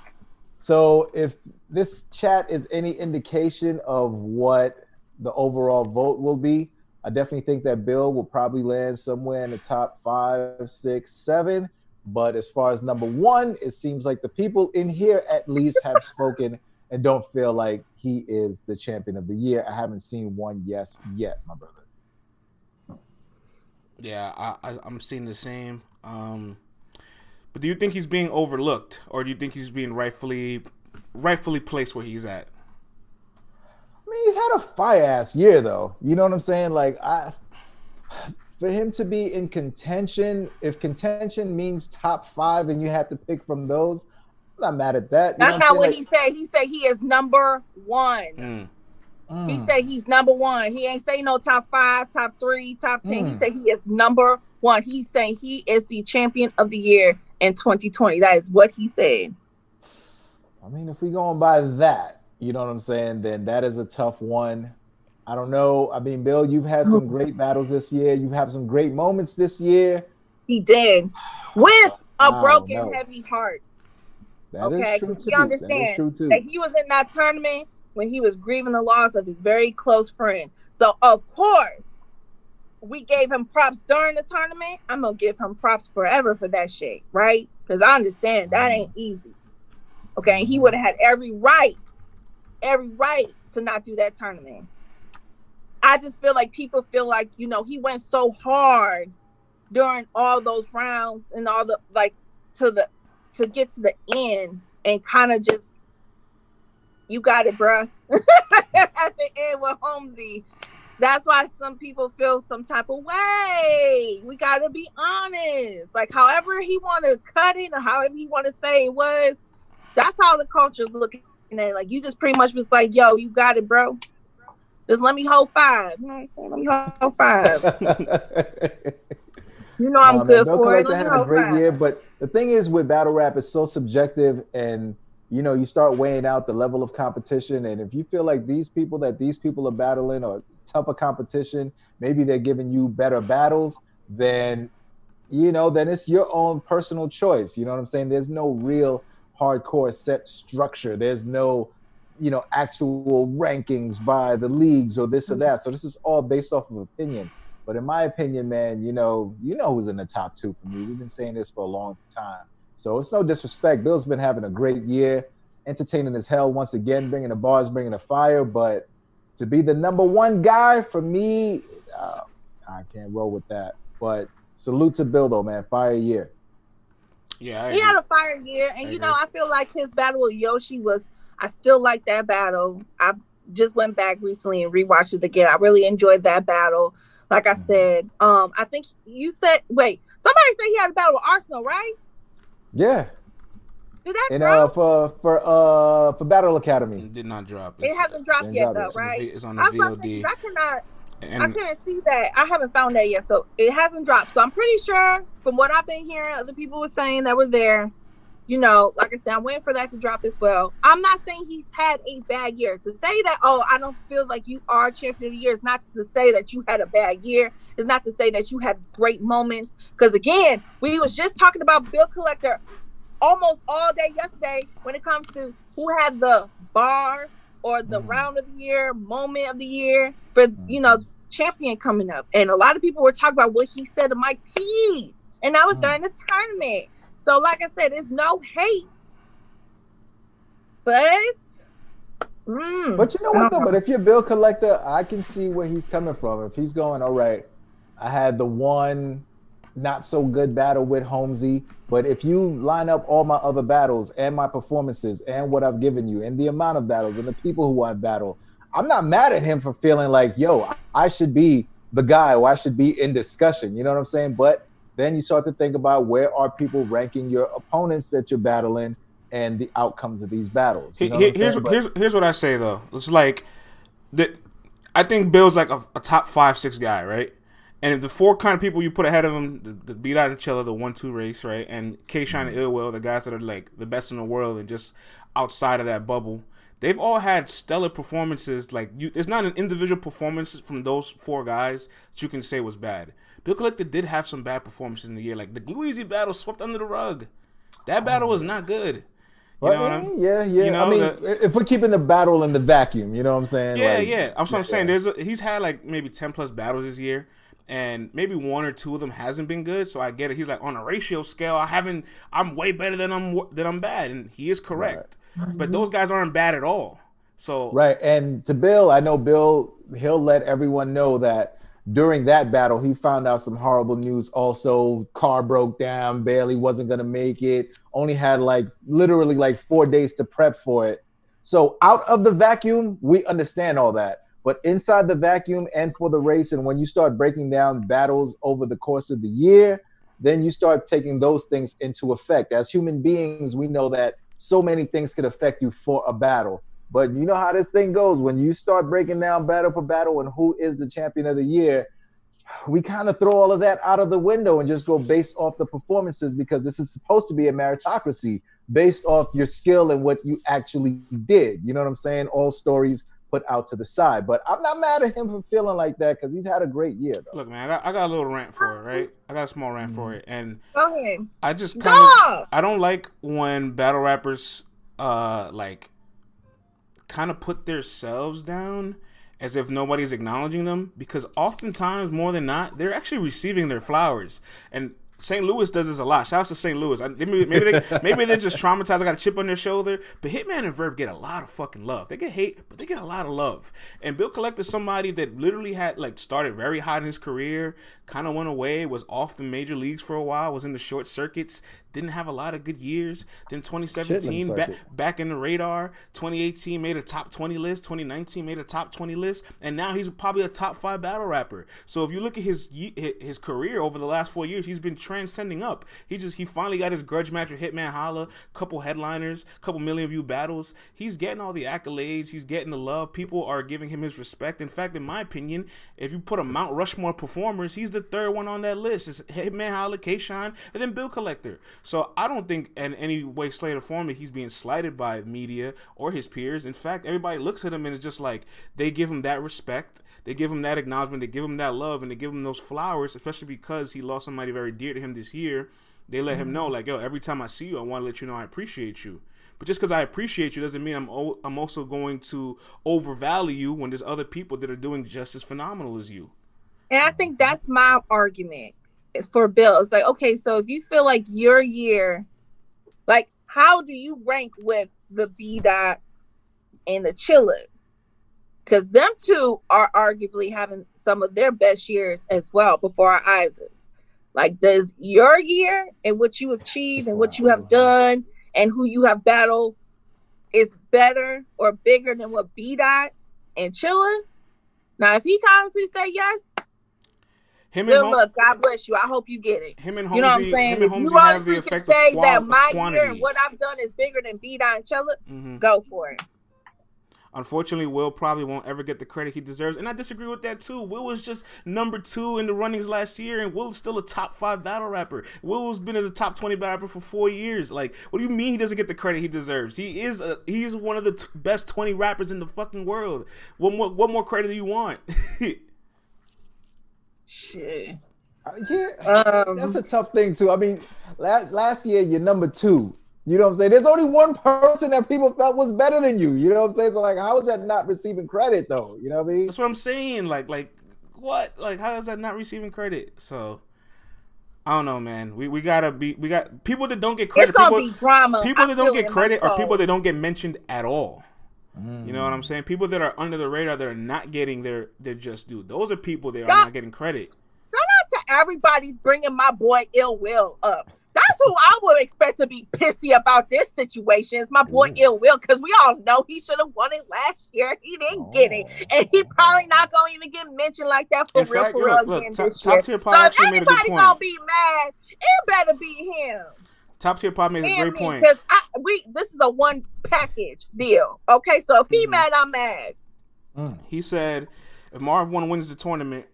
So if this chat is any indication of what the overall vote will be, I definitely think that Bill will probably land somewhere in the top 5, 6, 7. But as far as number 1, it seems like the people in here at least have spoken and don't feel like he is the champion of the year. I haven't seen one yes yet, my brother. Yeah, I'm seeing the same. But do you think he's being overlooked, or do you think he's being rightfully placed where he's at? I mean, he's had a fire-ass year, though. You know what I'm saying? Like, for him to be in contention, if contention means top 5 and you have to pick from those, I'm not mad at that. That's not what he said. He said he is number 1. He said he's number 1. He ain't saying no top 5, top 3, top 10. He said he is number 1. He's saying he is the champion of the year in 2020. That is what he said. I mean, if we going by that, you know what I'm saying, then that is a tough one. I don't know. I mean, Bill, you've had some great battles this year. You have some great moments this year. He did. With a broken, know. heavy heart. That is true too. You understand that he was in that tournament when he was grieving the loss of his very close friend. So, of course, we gave him props during the tournament. I'm going to give him props forever for that shit, right? Because I understand that ain't easy. Okay, he would have had every right to not do that tournament. I just feel like people feel like, you know, he went so hard during all those rounds and all the, like, to get to the end and kind of just, you got it, bruh. At the end with Holmesy. That's why some people feel some type of way. We got to be honest. Like, however he want to cut it or however he want to say it was, that's how the culture's looking at it. Like, you just pretty much was like, yo, you got it, bro. Just let me hold 5. You know what I'm saying? Let me hold 5. You know I'm good for it. Had a great year, but the thing is with battle rap, it's so subjective, and you know, you start weighing out the level of competition, and if you feel like these people are battling or tougher competition, maybe they're giving you better battles, then you know, then it's your own personal choice. You know what I'm saying? There's no real hardcore set structure. There's no, you know, actual rankings by the leagues or this or that. So this is all based off of opinion. But in my opinion, man, you know who's in the top 2 for me. We've been saying this for a long time. So it's no disrespect. Bill's been having a great year, entertaining as hell once again, bringing the bars, bringing the fire. But to be the number 1 guy for me, I can't roll with that. But salute to Bill, though, man. Fire year. Yeah, he had a fire year. And, you know, I feel like his battle with Yoshi was, I still like that battle. I just went back recently and rewatched it again. I really enjoyed that battle. Like I said, I think you said, wait, somebody said he had a battle with Arsenal, right? Yeah. Did that drop? For Battle Academy. It did not drop. It hasn't dropped yet, though, right? It's on the VOD. I couldn't see that. I haven't found that yet, so it hasn't dropped. So I'm pretty sure, from what I've been hearing, other people were saying that were there. You know, like I said, I'm waiting for that to drop as well. I'm not saying he's had a bad year. To say that, oh, I don't feel like you are champion of the year is not to say that you had a bad year. It's not to say that you had great moments. Because again, we was just talking about Bill Collector almost all day yesterday when it comes to who had the bar or the round of the year, moment of the year for, you know, champion coming up. And a lot of people were talking about what he said to Mike P. And that was during the tournament. So, like I said, it's no hate, but but you know what though? But if you're Bill Collector, I can see where he's coming from. If he's going, all right, I had the one not so good battle with Holmesy, but if you line up all my other battles and my performances and what I've given you and the amount of battles and the people who I've battled, I'm not mad at him for feeling like, yo, I should be the guy or I should be in discussion. You know what I'm saying? But then you start to think about where are people ranking your opponents that you're battling and the outcomes of these battles. You know here's what I say, though. It's like, I think Bill's like a top 5-6 guy, right? And if the 4 kind of people you put ahead of him, the Beat Out of Chiller, the 1-2 race, right? And K-Shine and Ill Will, the guys that are like the best in the world and just outside of that bubble, they've all had stellar performances. Like, it's not an individual performance from those 4 guys that you can say was bad. Bill Collector did have some bad performances in the year. Like, the Eazy battle swept under the rug. That battle was not good. Yeah. You know, I mean, if we're keeping the battle in the vacuum, you know what I'm saying? Yeah. I'm saying he's had like maybe 10 plus battles this year, and maybe 1 or 2 of them hasn't been good. So I get it. He's like, on a ratio scale, I'm way better than I'm bad, and he is correct. Right. But those guys aren't bad at all. So right, and to Bill, I know Bill, he'll let everyone know that during that battle, he found out some horrible news. Also, car broke down, barely wasn't going to make it, only had literally 4 days to prep for it. So out of the vacuum, we understand all that. But inside the vacuum and for the race, and when you start breaking down battles over the course of the year, then you start taking those things into effect. As human beings, we know that so many things could affect you for a battle. But you know how this thing goes. When you start breaking down battle for battle and who is the champion of the year, we kind of throw all of that out of the window and just go based off the performances, because this is supposed to be a meritocracy based off your skill and what you actually did. You know what I'm saying? All stories put out to the side. But I'm not mad at him for feeling like that because he's had a great year, though. Look, man, I got a little rant for it, right? I got a small rant for it, and go ahead. I just I don't like when battle rappers like kind of put themselves down as if nobody's acknowledging them, because oftentimes, more than not, they're actually receiving their flowers. And St. Louis does this a lot. Shout out to St. Louis. Maybe they're just traumatized. I got a chip on their shoulder. But Hitman and Verb get a lot of fucking love. They get hate, but they get a lot of love. And Bill Collector, somebody that literally had started very hot in his career, kind of went away, was off the major leagues for a while, was in the short circuits, didn't have a lot of good years. Then 2017, back in the radar. 2018 made a top 20 list. 2019 made a top 20 list. And now he's probably a top 5 battle rapper. So if you look at his career over the last 4 years, he's been transcending up. He finally got his grudge match with Hitman Holla, couple headliners, couple million view battles. He's getting all the accolades. He's getting the love. People are giving him his respect. In fact, in my opinion, if you put a Mount Rushmore performers, he's the third one on that list. It's Hitman Holla, K-Shine, and then Bill Collector. So I don't think in any way, slate, or form that he's being slighted by media or his peers. In fact, everybody looks at him and it's just like they give him that respect. They give him that acknowledgement. They give him that love, and they give him those flowers, especially because he lost somebody very dear to him this year. They let him know, like, yo, every time I see you, I want to let you know I appreciate you. But just because I appreciate you doesn't mean I'm also going to overvalue you when there's other people that are doing just as phenomenal as you. And I think that's my argument. It's for Bill. It's like, okay, so if you feel like your year, like, how do you rank with the B-Dots and the Chilla? Because them two are arguably having some of their best years as well before our eyes. Like, does your year and what you achieved and what you have done and who you have battled is better or bigger than what B-Dot and Chilla? Now, if he honestly say yes, look, God bless you. I hope you get it. Him and Holmesy, you know what I'm saying? If you have the effect say of that my quantity. year and what I've done is bigger than B-Dot and Chilla, go for it. Unfortunately, Will probably won't ever get the credit he deserves, and I disagree with that too. Will was just number 2 in the runnings last year, and Will's still a top 5 battle rapper. Will's been in the top 20 battle rapper for 4 years. Like, what do you mean he doesn't get the credit he deserves? He's one of the best 20 rappers in the fucking world. What more credit do you want? Shit. That's a tough thing too. I mean, last year you're number 2. You know what I'm saying? There's only one person that people felt was better than you. You know what I'm saying? So, like, how is that not receiving credit, though? You know what I mean? That's what I'm saying. Like what? Like, how is that not receiving credit? So, I don't know, man. We got people that don't get credit. It's gonna be drama. People that don't get credit are people that don't get mentioned at all. You know what I'm saying? People that are under the radar that are not getting their just due. Those are people that are not getting credit. Shout out to everybody bringing my boy Ill Will up. That's who I would expect to be pissy about this situation. Is my boy Ill Will, because we all know he should have won it last year. He didn't get it, and he probably not gonna even get mentioned like that for real again this year. So if anybody gonna be mad, it better be him. Top Tier Pod made a great point. Because this is a one package deal. Okay, so if he mad, I'm mad. He said, if Marvwon wins the tournament,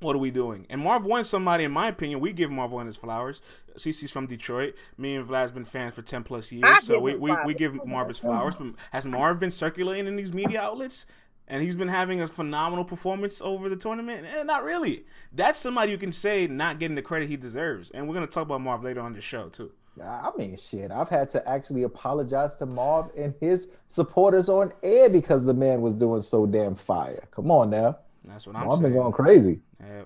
what are we doing? And Marvwon, somebody, in my opinion, we give Marvwon his flowers. CC's from Detroit. Me and Vlad's been fans for 10 plus years, so we give Marv his flowers. Has Marv been circulating in these media outlets? And he's been having a phenomenal performance over the tournament? Not really. That's somebody you can say not getting the credit he deserves. And we're going to talk about Marv later on the show, too. I mean, shit, I've had to actually apologize to Marv and his supporters on air because the man was doing so damn fire. Come on now. That's what I'm Marv saying. been going crazy.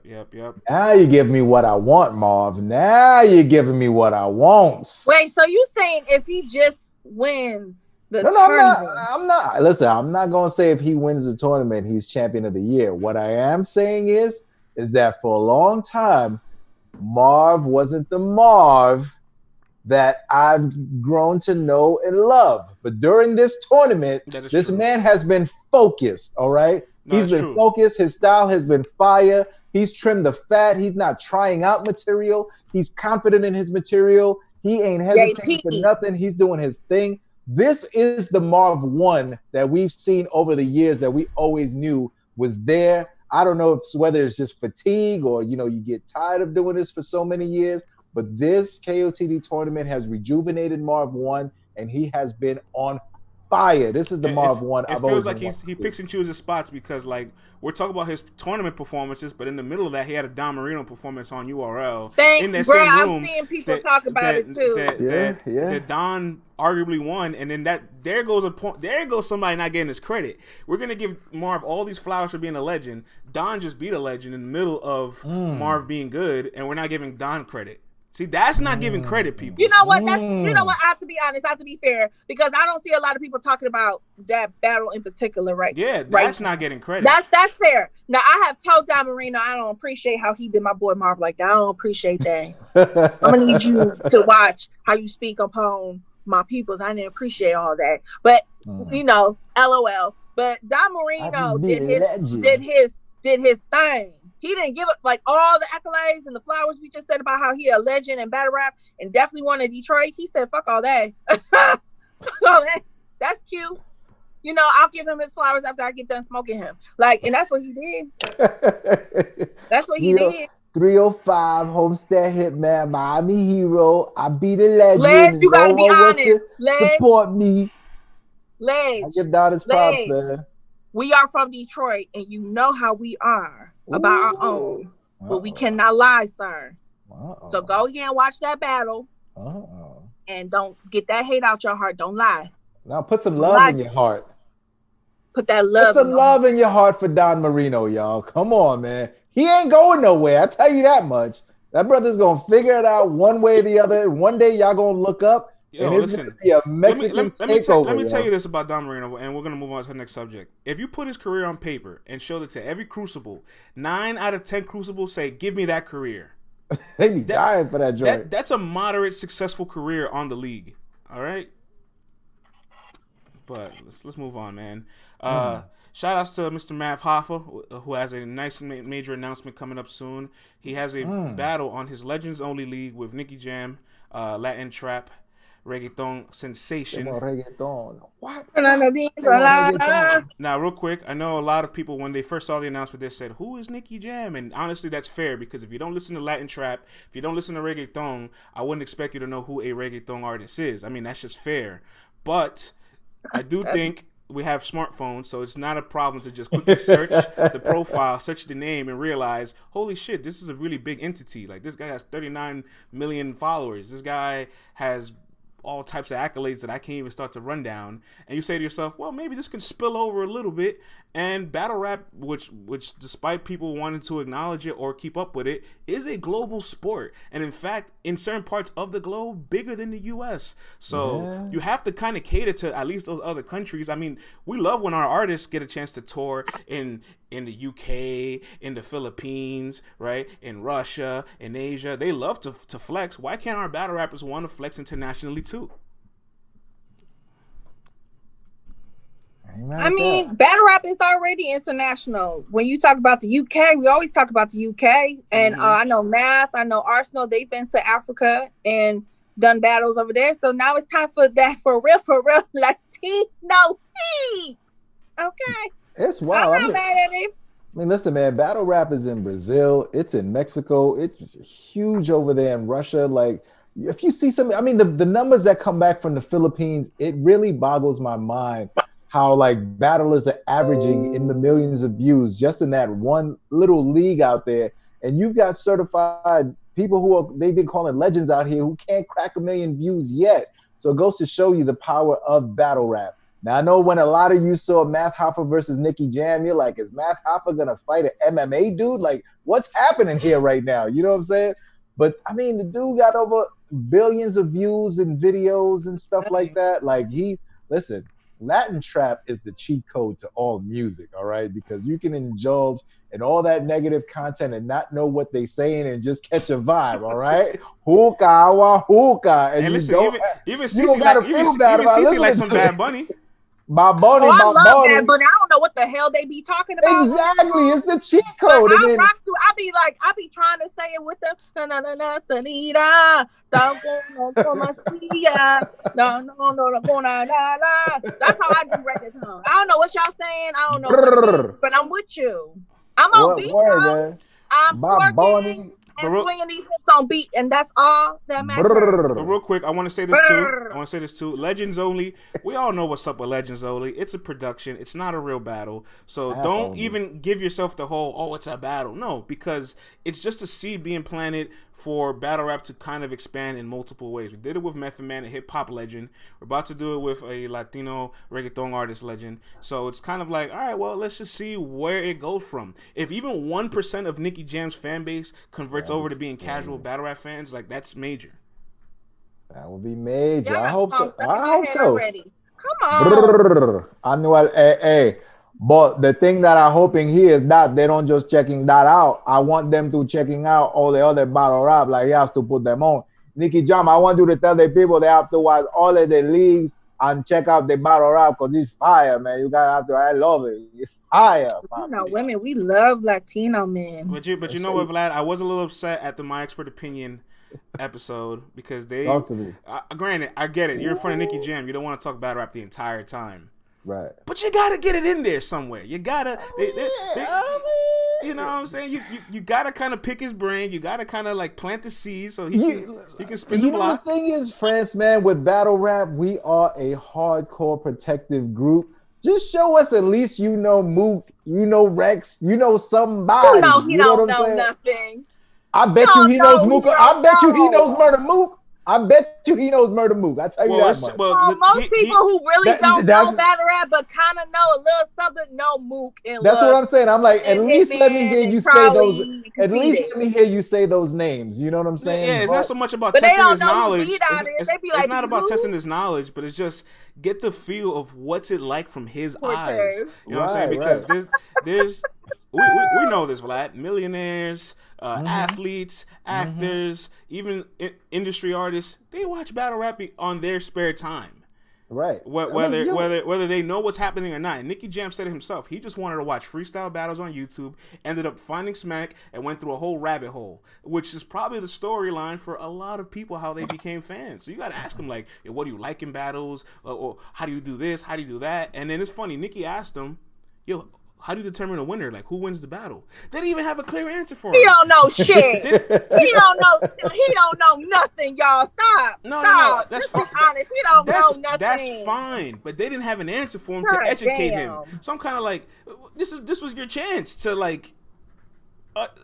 Yep. Now you give me what I want, Marv. Now you're giving me what I want. Wait, so you saying if he just wins the tournament? I'm not. Listen, I'm not going to say if he wins the tournament, he's champion of the year. What I am saying is that for a long time, Marv wasn't the Marv that I've grown to know and love. But during this tournament, this man has been focused, all right? He's been focused. His style has been fire. He's trimmed the fat. He's not trying out material. He's confident in his material. He ain't hesitating for nothing. He's doing his thing. This is the Marvwon that we've seen over the years that we always knew was there. I don't know whether it's just fatigue or, you get tired of doing this for so many years, but this KOTD tournament has rejuvenated Marvwon, and he has been on fire. This is the Marvwon. It feels like he picks and chooses spots because like we're talking about his tournament performances, but in the middle of that he had a Don Marino performance on URL. In that same room, I'm seeing people talk about it too. That Don arguably won, and then there goes somebody not getting his credit. We're gonna give Marv all these flowers for being a legend. Don just beat a legend in the middle of Marv being good, and we're not giving Don credit. See, that's not giving credit, people. You know what? You know what? I have to be honest. I have to be fair because I don't see a lot of people talking about that battle in particular, right? Yeah, that's not getting credit. That's fair. Now, I have told Don Marino I don't appreciate how he did my boy Marv like that. I don't appreciate that. I'm gonna need you to watch how you speak upon my peoples. I didn't appreciate all that, but you know, LOL. But Don Marino did his thing. He didn't give up like all the accolades and the flowers we just said about how he a legend and battle rap and definitely won in Detroit. He said, fuck all that. That's cute. You know, I'll give him his flowers after I get done smoking him. Like, and that's what he did. That's what he did. 305 Homestead Hitman, Miami Hero. I be the legend. Ledge, you gotta be honest. Support me. Ledge. I give Don his props, man. We are from Detroit, and you know how we are about our own. But we cannot lie, sir. So go again, watch that battle. And don't get that hate out your heart. Don't lie. Now put some love in your heart. Put that love. Put some love in your heart for Don Marino, y'all. Come on, man. He ain't going nowhere. I tell you that much. That brother's gonna figure it out one way or the other. One day y'all gonna look up. And it's gonna be a Mexican takeover. Let me tell you this about Don Marino, and we're gonna move on to the next subject. If you put his career on paper and showed it to every crucible, 9 out of 10 crucibles say, "Give me that career." They be dying for that joint. That's a moderate, successful career on the league. All right, but let's move on, man. Shout outs to Mr. Mav Hoffa, who has a nice major announcement coming up soon. He has a battle on his Legends Only League with Nicky Jam, Latin Trap, Reggaeton Sensation. What? Now, real quick, I know a lot of people, when they first saw the announcement, they said, who is Nicky Jam? And honestly, that's fair, because if you don't listen to Latin Trap, if you don't listen to Reggaeton, I wouldn't expect you to know who a Reggaeton artist is. I mean, that's just fair. But I do think we have smartphones, so it's not a problem to just quickly search the profile, search the name, and realize, holy shit, this is a really big entity. Like, this guy has 39 million followers. This guy has all types of accolades that I can't even start to run down. And you say to yourself, well, maybe this can spill over a little bit. And battle rap, which despite people wanting to acknowledge it or keep up with it, is a global sport. And in fact, in certain parts of the globe, bigger than the US. So you have to kind of cater to at least those other countries. I mean, we love when our artists get a chance to tour in the UK, in the Philippines, right? In Russia, in Asia. They love to flex. Why can't our battle rappers want to flex internationally too? I mean, battle rap is already international. When you talk about the UK, we always talk about the UK. And I know Math, I know Arsenal. They've been to Africa and done battles over there. So now it's time for that for real Latino heat. Okay. It's wild. I'm not mad at it. I mean, listen, man, battle rap is in Brazil. It's in Mexico. It's huge over there in Russia. Like, if you see some, I mean, the numbers that come back from the Philippines, it really boggles my mind how like battlers are averaging in the millions of views just in that one little league out there. And you've got certified people they've been calling legends out here who can't crack 1 million views yet. So it goes to show you the power of battle rap. Now, I know when a lot of you saw Math Hoffa versus Nicky Jam, you're like, is Math Hoffa going to fight an MMA dude? Like, what's happening here right now? You know what I'm saying? But, I mean, the dude got over billions of views and videos and stuff like that. Like, listen, Latin Trap is the cheat code to all music, all right? Because you can indulge in all that negative content and not know what they're saying and just catch a vibe, all right? Hookah, wa hookah. And listen, even CC like some Bad Bunny. I love that, but I don't know what the hell they be talking about. Exactly, it's the cheat code. I be trying to say it with them. That's how I do reggaeton. I don't know what y'all saying. I don't know, but I'm with you. I'm on beat. I'm twerking. and swinging these hips on beat, and that's all that matters. But real quick, I want to say this too. Legends Only. We all know what's up with Legends Only. It's a production. It's not a real battle. So don't even give yourself the whole, oh, it's a battle. No, because it's just a seed being planted for battle rap to kind of expand in multiple ways. We did it with Method Man, a hip hop legend. We're about to do it with a Latino reggaeton artist legend. So it's kind of like, all right, well, let's just see where it goes from. If even 1% of Nicky Jam's fan base converts over to being casual battle rap fans, like, that's major. That would be major. I hope so. Come on. I know. Hey. But the thing that I'm hoping here is that they don't just checking that out. I want them to checking out all the other battle rap. Like, he has to put them on. Nicky Jam, I want you to tell the people they have to watch all of the leagues and check out the battle rap because it's fire, man. You gotta have to. I love it. It's fire. Women, we love Latino men. But you know what, Vlad? I was a little upset at the My Expert Opinion episode because they. Talk to me. Granted, I get it. You're in front of Nicky Jam. You don't want to talk battle rap the entire time. Right. But you gotta get it in there somewhere. You gotta, you know what I'm saying? You gotta kind of pick his brain. You gotta kind of like plant the seed so he can spin the block. The thing is, France, man, with battle rap, we are a hardcore protective group. Just show us at least you know Mook, you know Rex, you know somebody. He don't know nothing. I bet you he knows Mook. I bet you he knows Murder Mook. I bet you he knows Murder Mook. I tell you that much. Most people who really don't know battle rap but kind of know a little something know Mook. That's what I'm saying. I'm like, at least let me hear you say those. At least let me hear you say those names. You know what I'm saying? Yeah, it's not so much about testing his knowledge. It's not about testing his knowledge, but it's just get the feel of what's it like from his eyes. You know what I'm saying? Because there's we know this, Vlad. Millionaires, athletes, actors, even industry artists, they watch battle rap on their spare time. Right. Whether they know what's happening or not. And Nicky Jam said it himself. He just wanted to watch freestyle battles on YouTube, ended up finding Smack, and went through a whole rabbit hole, which is probably the storyline for a lot of people, how they became fans. So you got to ask them, like, what do you like in battles? Or how do you do this? How do you do that? And then it's funny. Nicky asked him, how do you determine a winner? Like, who wins the battle? They didn't even have a clear answer for him. He don't know shit. He don't know nothing, y'all. Stop. No. That's fine. Honest. He don't know nothing. That's fine. But they didn't have an answer for him to educate him. So I'm kind of like, this was your chance to like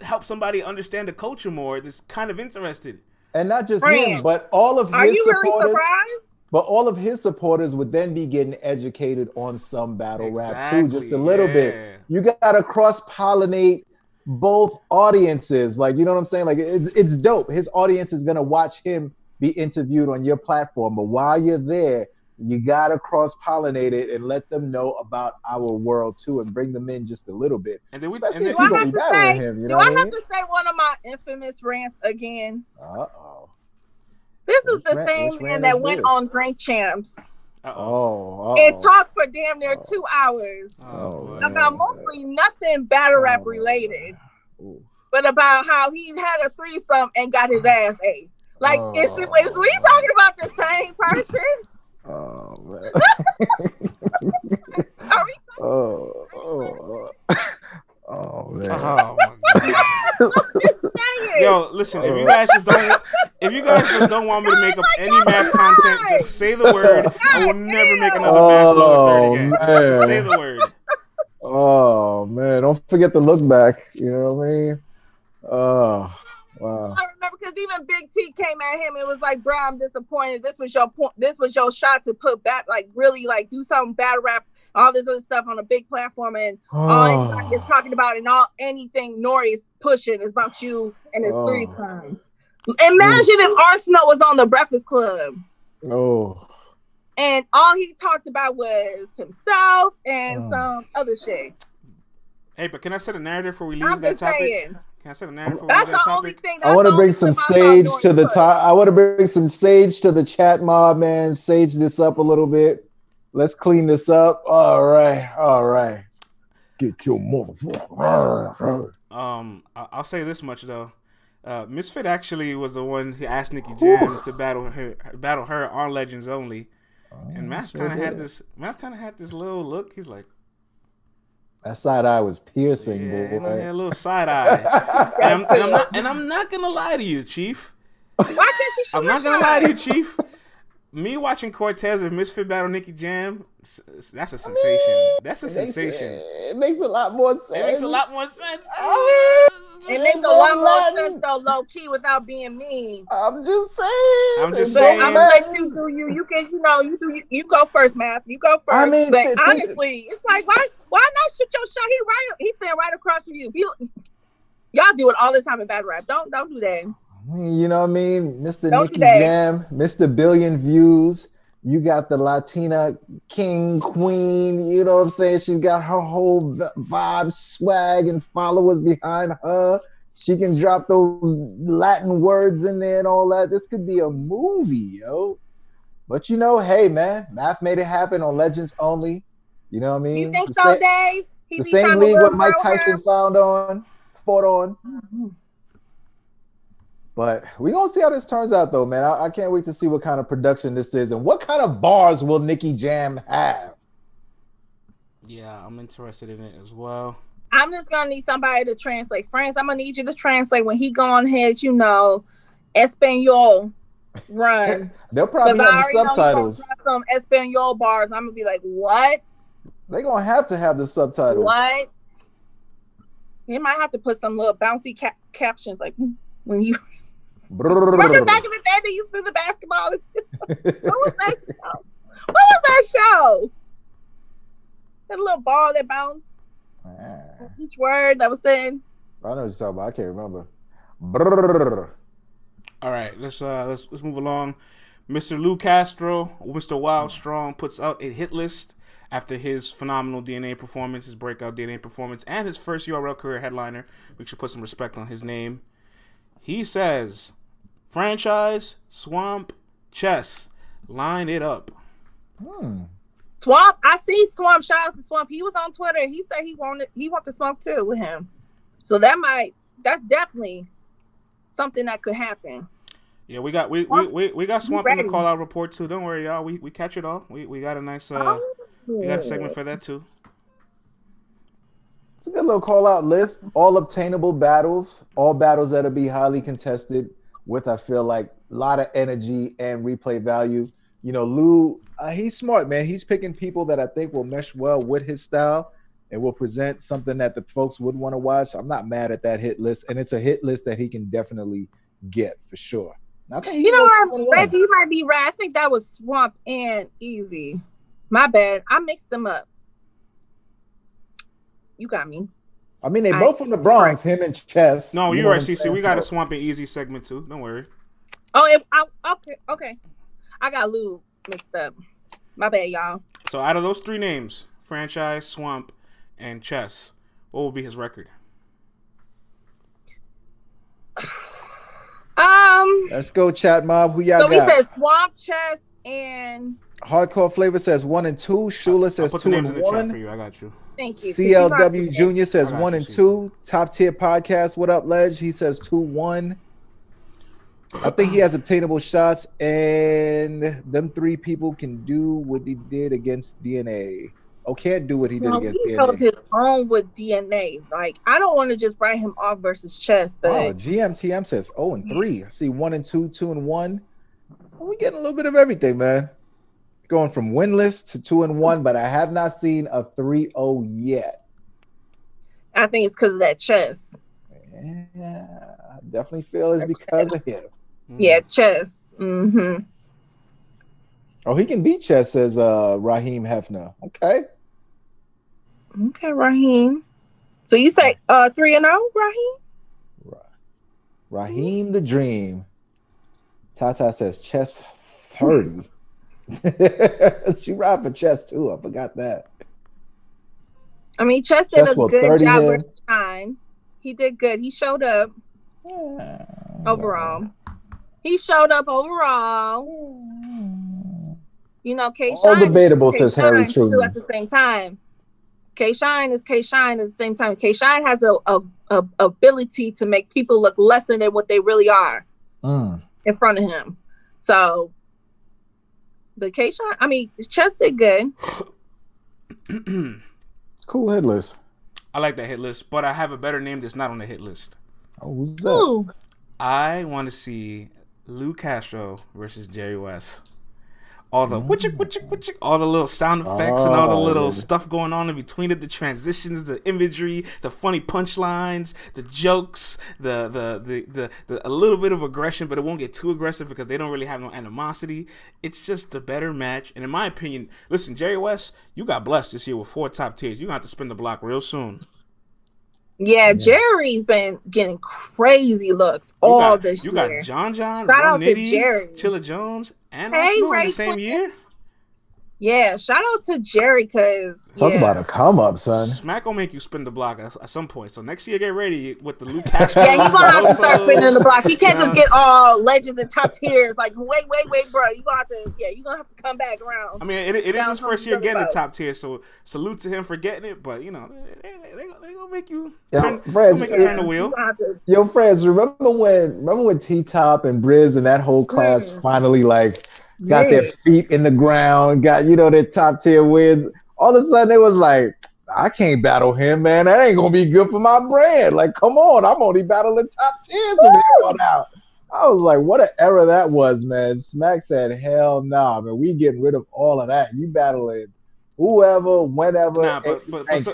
help somebody understand the culture more. That's kind of interested. And not just him, but all of his supporters. Are you really surprised? But all of his supporters would then be getting educated on some battle rap too, just a little bit. You gotta cross-pollinate both audiences. Like, you know what I'm saying? Like, it's dope. His audience is gonna watch him be interviewed on your platform. But while you're there, you gotta cross-pollinate it and let them know about our world too, and bring them in just a little bit. And then especially if you're gonna be battling him. You know what I mean? have to say one of my infamous rants again? Uh-oh. This is the same man that went on Drink Champs. Uh-oh. And talked for damn near 2 hours about mostly nothing battle rap related, but about how he had a threesome and got his ass ate. Like, is we talking about the same person? Oh, man. Are we Oh man! Oh my God. Yo, listen. If you guys just don't want me to make up any math content, just say the word. I will never make another math logo again. Just say the word. Oh man! Don't forget to look back. You know what I mean? Oh wow! I remember because even Big T came at him and was like, "Bro, I'm disappointed. This was your point. This was your shot to put back, like really, like do something battle rap." All this other stuff on a big platform, and all anybody is talking about, and anything Nori is pushing is about you and his threesome. Imagine if Arsenal was on the Breakfast Club. And all he talked about was himself and some other shit. Hey, but can I set a narrative before we leave that topic? Can I set a narrative before we leave that topic? Only thing. I want to bring some sage to the top. I want to bring some sage to the chat mob, man. Sage this up a little bit. Let's clean this up. All right. Get your motherfucker. I'll say this much though. Misfit actually was the one who asked Nicky Jam to battle her on Legends Only. And Matt kind of had this little look. He's like, That side eye was piercing, boy. A little side eye. and I'm not gonna lie to you, Chief. Why can't she shoot? I'm not gonna lie to you, Chief. Me watching Cortez and Misfit battle Nicky Jam, that's a sensation. That's a sensation. It makes a lot more sense. It makes a lot more sense. It makes a lot more sense though, low key, without being mean. I'm just saying. I'm gonna let you do you. You can, you go first, Math. You go first. I mean, but honestly, it's like why not shoot your shot? He's sitting right across from you. Y'all do it all the time in battle rap. Don't do that. You know what I mean? Mr. Nicky Jam, Mr. Billion Views. You got the Latina king, queen. You know what I'm saying? She's got her whole vibe, swag, and followers behind her. She can drop those Latin words in there and all that. This could be a movie, yo. But hey, man, Math made it happen on Legends Only. You know what I mean? You think so, Dave? The same league what Mike Tyson fought on. Mm-hmm. But we're going to see how this turns out, though, man. I can't wait to see what kind of production this is and what kind of bars will Nicky Jam have. Yeah, I'm interested in it as well. I'm just going to need somebody to translate. Friends, I'm going to need you to translate when he go on ahead, Espanol run. They'll probably have the subtitles. Some Espanol bars. I'm going to be like, what? They're going to have the subtitles. What? You might have to put some little bouncy captions like when you... Remember back in the day they used to do the basketball? What was that show? That little ball that bounced. Each word that was said. I know what you're talking about. I can't remember. All right, let's move along. Mr. Lou Castro, Mr. Wild Strong, puts out a hit list after his phenomenal DNA performance, his breakout DNA performance, and his first URL career headliner. We should put some respect on his name. He says, franchise, Swamp, Chess, line it up. Swamp, I see Swamp. Shout out to Swamp. He was on Twitter. He said he wanted to smoke too with him. So that's definitely something that could happen. Yeah, we got Swamp in the call out report too. Don't worry, y'all. We catch it all. We got a nice we got a segment for that too. It's a good little call out list. All obtainable battles, all battles that'll be highly contested with, I feel like, a lot of energy and replay value. Lou, he's smart, man. He's picking people that I think will mesh well with his style and will present something that the folks would want to watch. I'm not mad at that hit list, and it's a hit list that he can definitely get for sure. I think Reggie, you might be right. I think that was Swamp and Eazy. My bad. I mixed them up. You got me. I mean, they both from the Bronx, him and Chess. No, you're right, CC. We got a Swamp and Eazy segment too. Don't worry. Oh, okay. I got Lou mixed up. My bad, y'all. So out of those three names, franchise, Swamp, and Chess, what will be his record? Let's go, chat mob. Who y'all got? So we said Swamp, Chess, and Hardcore Flavor says 1 and 2. Shula says 2 and 1. For you. I got you. Thank you. CLW Junior says 1 and 2. Top Tier Podcast. What up, Ledge? He says 2-1. I think he has obtainable shots, and them three people can do what he did against DNA. Can't do what he did against DNA. He held his own with DNA. Like, I don't want to just write him off versus Chess, but GMTM says 0 and 3. I see 1 and 2, 2 and 1. We getting a little bit of everything, man. Going from winless to 2 and 1, but I have not seen a 3-0 yet. I think it's because of that Chess. Yeah, I definitely feel it's because of him. Yeah, Chess. Mm-hmm. Oh, he can beat Chess, says Raheem Hefner. Okay, Raheem. So you say 3-0, Raheem? Raheem the Dream. Tata says Chess 30. She ride for Chess too. I forgot that. I mean, Chess did a good job with Shine. He did good. He showed up overall. He showed up overall. K-Shine. All debatable, says Harry Truman. At the same time. K-Shine is K-Shine at the same time. K-Shine has a ability to make people look lesser than what they really are in front of him. So, but K-Shine, I mean, Chess did good. Cool hit list. I like that hit list, but I have a better name that's not on the hit list. Oh, who's that? Ooh. I want to see Lou Castro versus Jerry West. All the all the little sound effects and all the little stuff going on in between it, the transitions, the imagery, the funny punchlines, the jokes, the a little bit of aggression, but it won't get too aggressive because they don't really have no animosity. It's just the better match. And in my opinion, listen, Jerry West, you got blessed this year with 4 top tiers. You're going to have to spin the block real soon. Yeah, Jerry's been getting crazy looks all this year. You got John, shout out to Jerry, Chilla Jones, and Arsenal in the same year. Yeah, shout out to Jerry because talk about a come up, son. Smack will make you spin the block at some point. So next year, get ready with the Lou Castro. Yeah, he's gonna have to start spinning the block. He can't just get all legends and top tiers. Like, wait, bro. You gonna have to come back around. I mean, it is his first year getting the top tier, so salute to him for getting it. But you know, they gonna make you turn the wheel. Yo, friends, remember when T Top and Briz and that whole class finally got their feet in the ground, got their top tier wins. All of a sudden, it was like, I can't battle him, man. That ain't gonna be good for my brand. Like, come on, I'm only battling top tiers from here on out. I was like, what an era that was, man. Smack said, hell nah, man. We getting rid of all of that. You battling whoever, whenever. Nah,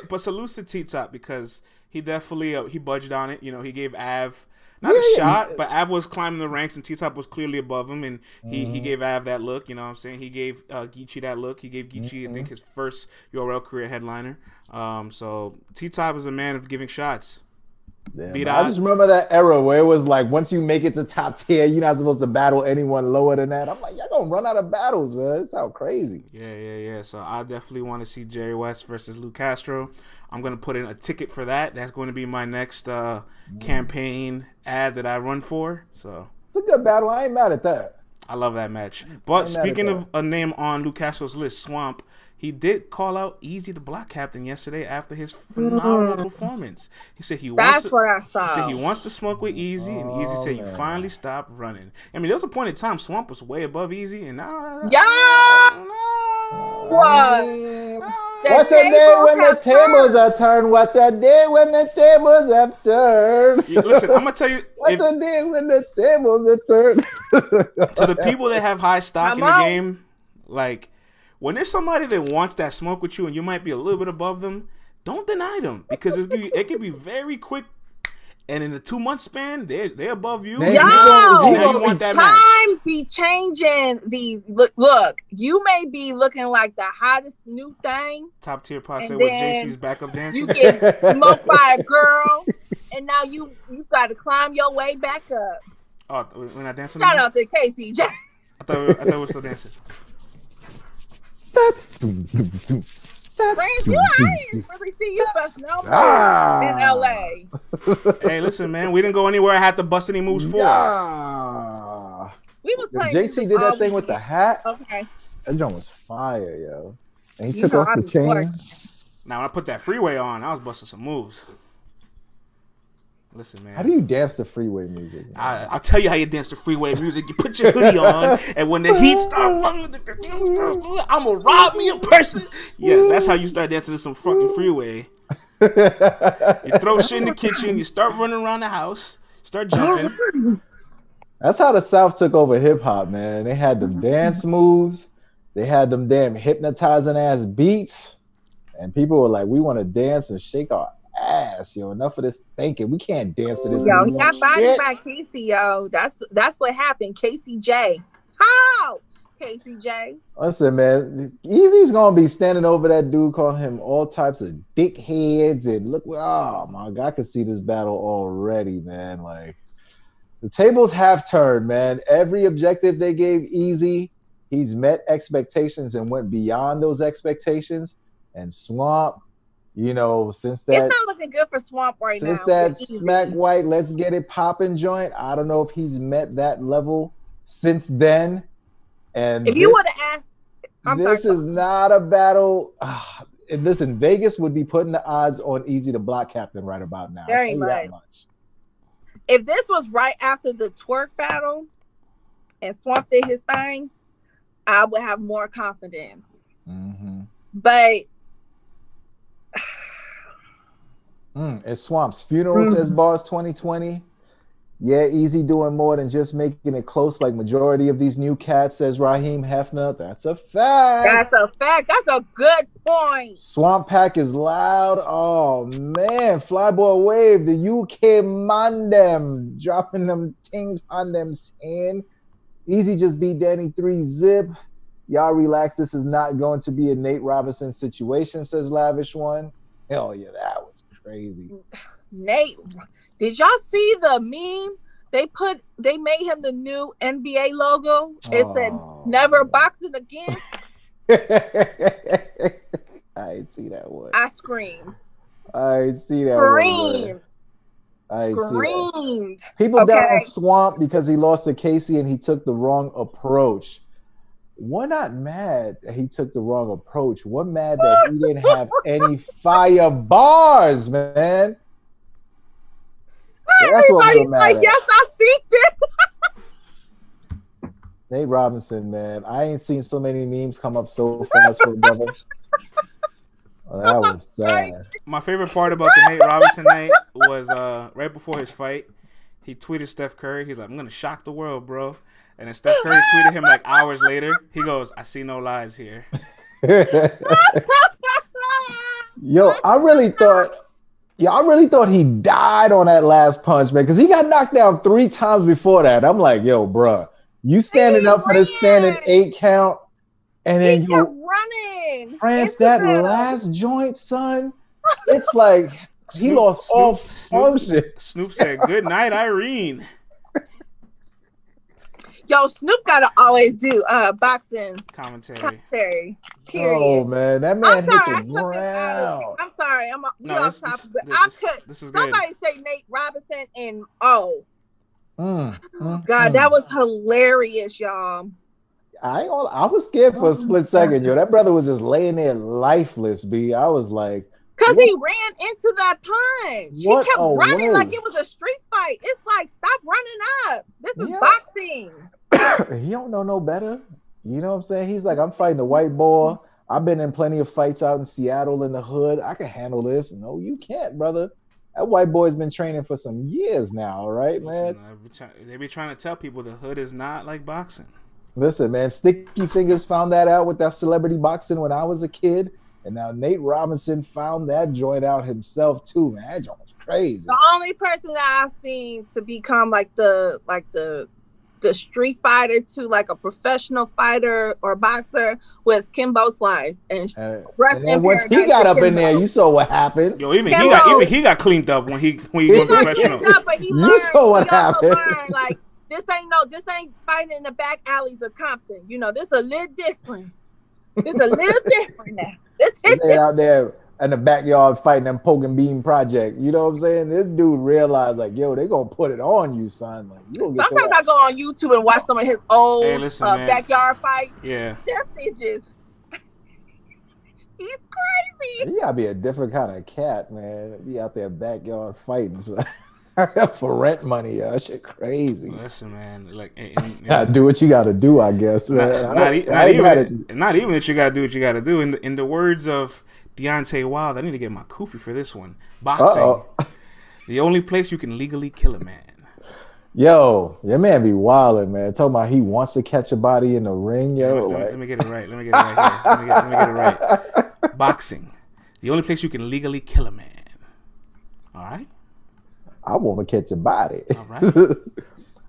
but salute to T Top because he definitely he budged on it. He gave Av. Not a shot, but Av was climbing the ranks, and T-Top was clearly above him, and he gave Av that look, you know what I'm saying? He gave Geechi that look. He gave Geechi, I think, his first URL career headliner. So T-Top is a man of giving shots. Yeah, I just remember that era where it was like, once you make it to top tier, you're not supposed to battle anyone lower than that. I'm like, y'all gonna run out of battles, man. It's how crazy. Yeah. So I definitely want to see Jerry West versus Lou Castro. I'm going to put in a ticket for that. That's going to be my next campaign ad that I run for. So it's a good battle. I ain't mad at that. I love that match. But speaking of a name on Lou Castro's list, Swamp, he did call out Eazy the Block Captain yesterday after his phenomenal performance. He said he wants to smoke with Eazy, and Eazy said, "You finally stopped running." I mean, there was a point in time Swamp was way above Eazy, and now What's a day when the tables are turned? What's a day when the tables have turned? Listen, I'm gonna tell you. What's a day when the tables are turned? To the people that have high stock in the game, like, when there's somebody that wants that smoke with you and you might be a little bit above them, don't deny them because it can be very quick. And in a 2-month span, they're above you. Yo, now you want that time be changing these. Look, you may be looking like the hottest new thing. Top tier posse with JC's backup dancer. You get smoked by a girl, and now you got to climb your way back up. Oh, we're not dancing. Shout out to KCJ. I thought we were still dancing. Friends, I didn't really see you bust no moves in LA. Hey, listen, man, we didn't go anywhere I had to bust any moves for. We was playing. JC did that thing with the hat. Okay. That joint was fire, yo. And he took off the chain. Now, when I put that freeway on, I was busting some moves. Listen, man. How do you dance to freeway music? I'll tell you how you dance to freeway music. You put your hoodie on, and when the heat starts, I'm gonna rob me a person. Yes, that's how you start dancing to some fucking freeway. You throw shit in the kitchen, you start running around the house, start jumping. That's how the South took over hip hop, man. They had them dance moves, they had them damn hypnotizing ass beats, and people were like, "We want to dance and shake our ass, yo. Enough of this thinking. We can't dance to this." Yo, he got bodied by Casey, yo. That's what happened. KCJ. How? KCJ. Listen, man. Eazy's gonna be standing over that dude, calling him all types of dickheads, and look, oh my God, I can see this battle already, man. Like, the tables have turned, man. Every objective they gave Eazy, he's met expectations and went beyond those expectations. And Swamp, since that, it's not looking good for Swamp right now. Since that Smack White, let's get it poppin' joint, I don't know if he's met that level since then. And if you would have asked, this is not a battle. Listen, Vegas would be putting the odds on Eazy the Block Captain right about now. Very much. If this was right after the twerk battle and Swamp did his thing, I would have more confidence. Mm-hmm. But It's Swamp's funeral, says Bars 2020. Yeah, Eazy doing more than just making it close like majority of these new cats, says Raheem Hefner. That's a fact. That's a fact. That's a good point. Swamp Pack is loud. Oh, man. Flyboy Wave, the UK Mandem, dropping them things on them saying. Eazy just beat Danny 3-zip. Y'all relax. This is not going to be a Nate Robinson situation, says Lavish One. Hell yeah, that was crazy. Nate, did y'all see the meme? They made him the new NBA logo. It said "Never boxing again." I ain't see that one. I screamed. I ain't see that Screamed. one. I ain't Screamed. See that. People down on Swamp because he lost to Casey and he took the wrong approach. We're not mad that he took the wrong approach. We're mad that he didn't have any fire bars, man. That's what we're mad at. Yes, I seeked it. Nate Robinson, man. I ain't seen so many memes come up so fast for the brother. Oh, that was sad. My favorite part about the Nate Robinson night was right before his fight, he tweeted Steph Curry. He's like, "I'm gonna shock the world, bro." And then Steph Curry tweeted him like hours later. He goes, "I see no lies here." Yo, I really thought he died on that last punch, man, because he got knocked down 3 times before that. I'm like, yo, bro, you standing up for the standing 8 count, and then you running. France that last joint, son. It's like he lost all function. Snoop said, "Good night, Irene." Yo, Snoop gotta always do boxing commentary. Period. Oh man, that man hit the ground. I'm sorry, I'm off topic, but this is somebody good. say Nate Robinson and God, that that was hilarious, y'all. I was scared for a split second, yo. That brother was just laying there lifeless, B. I was like, because he ran into that punch. He kept running like it was a street fight. It's like, stop running up. This is boxing. He don't know no better. You know what I'm saying? He's like, I'm fighting a white boy. I've been in plenty of fights out in Seattle in the hood. I can handle this. No, you can't, brother. That white boy's been training for some years now, all right, man? Listen, they be trying to tell people the hood is not like boxing. Listen, man, Sticky Fingers found that out with that celebrity boxing when I was a kid. And now Nate Robinson found that joint out himself too, man. That joint was crazy. The only person that I've seen to become like the street fighter to like a professional fighter or boxer was Kimbo Slice. And then once he got up in there, you saw what happened. Yo, even he got cleaned up when he went professional. You saw what happened. Like this ain't fighting in the back alleys of Compton. You know, this a little different. It's a little different now. They out there in the backyard fighting them poke and beam project. You know what I'm saying? This dude realized like, yo, they gonna put it on you, son. Like, sometimes I go on YouTube and watch some of his old backyard fights. Yeah. They're bitches. He's crazy. You gotta be a different kind of cat, man. Be out there backyard fighting. So. For rent money, yo. That shit crazy. Listen, man. Like, do what you gotta do, I guess. Not even that you gotta do what you gotta do. In the words of Deontay Wilder, I need to get my kufi for this one. Boxing, the only place you can legally kill a man. Yo, your man be wilding, man. Talking about he wants to catch a body in the ring, yo. Let me get it right. Let me get it right. Boxing, the only place you can legally kill a man. All right. I want to catch a body. All right.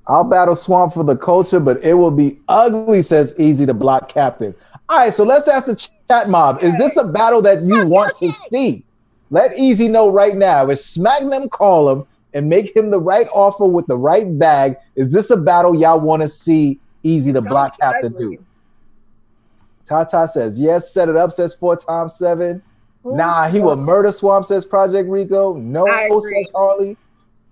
I'll battle Swamp for the culture, but it will be ugly, says Eazy the Block Captain. All right, so let's ask the chat mob. Is this a battle that you want to see? Let Eazy know right now. Is smack them, call him, and make him the right offer with the right bag. Is this a battle y'all want to see Eazy the Block Captain do? Tata says yes. Set it up, says 4x7. Nah, he will murder Swamp, says Project Rico. No, says Harley.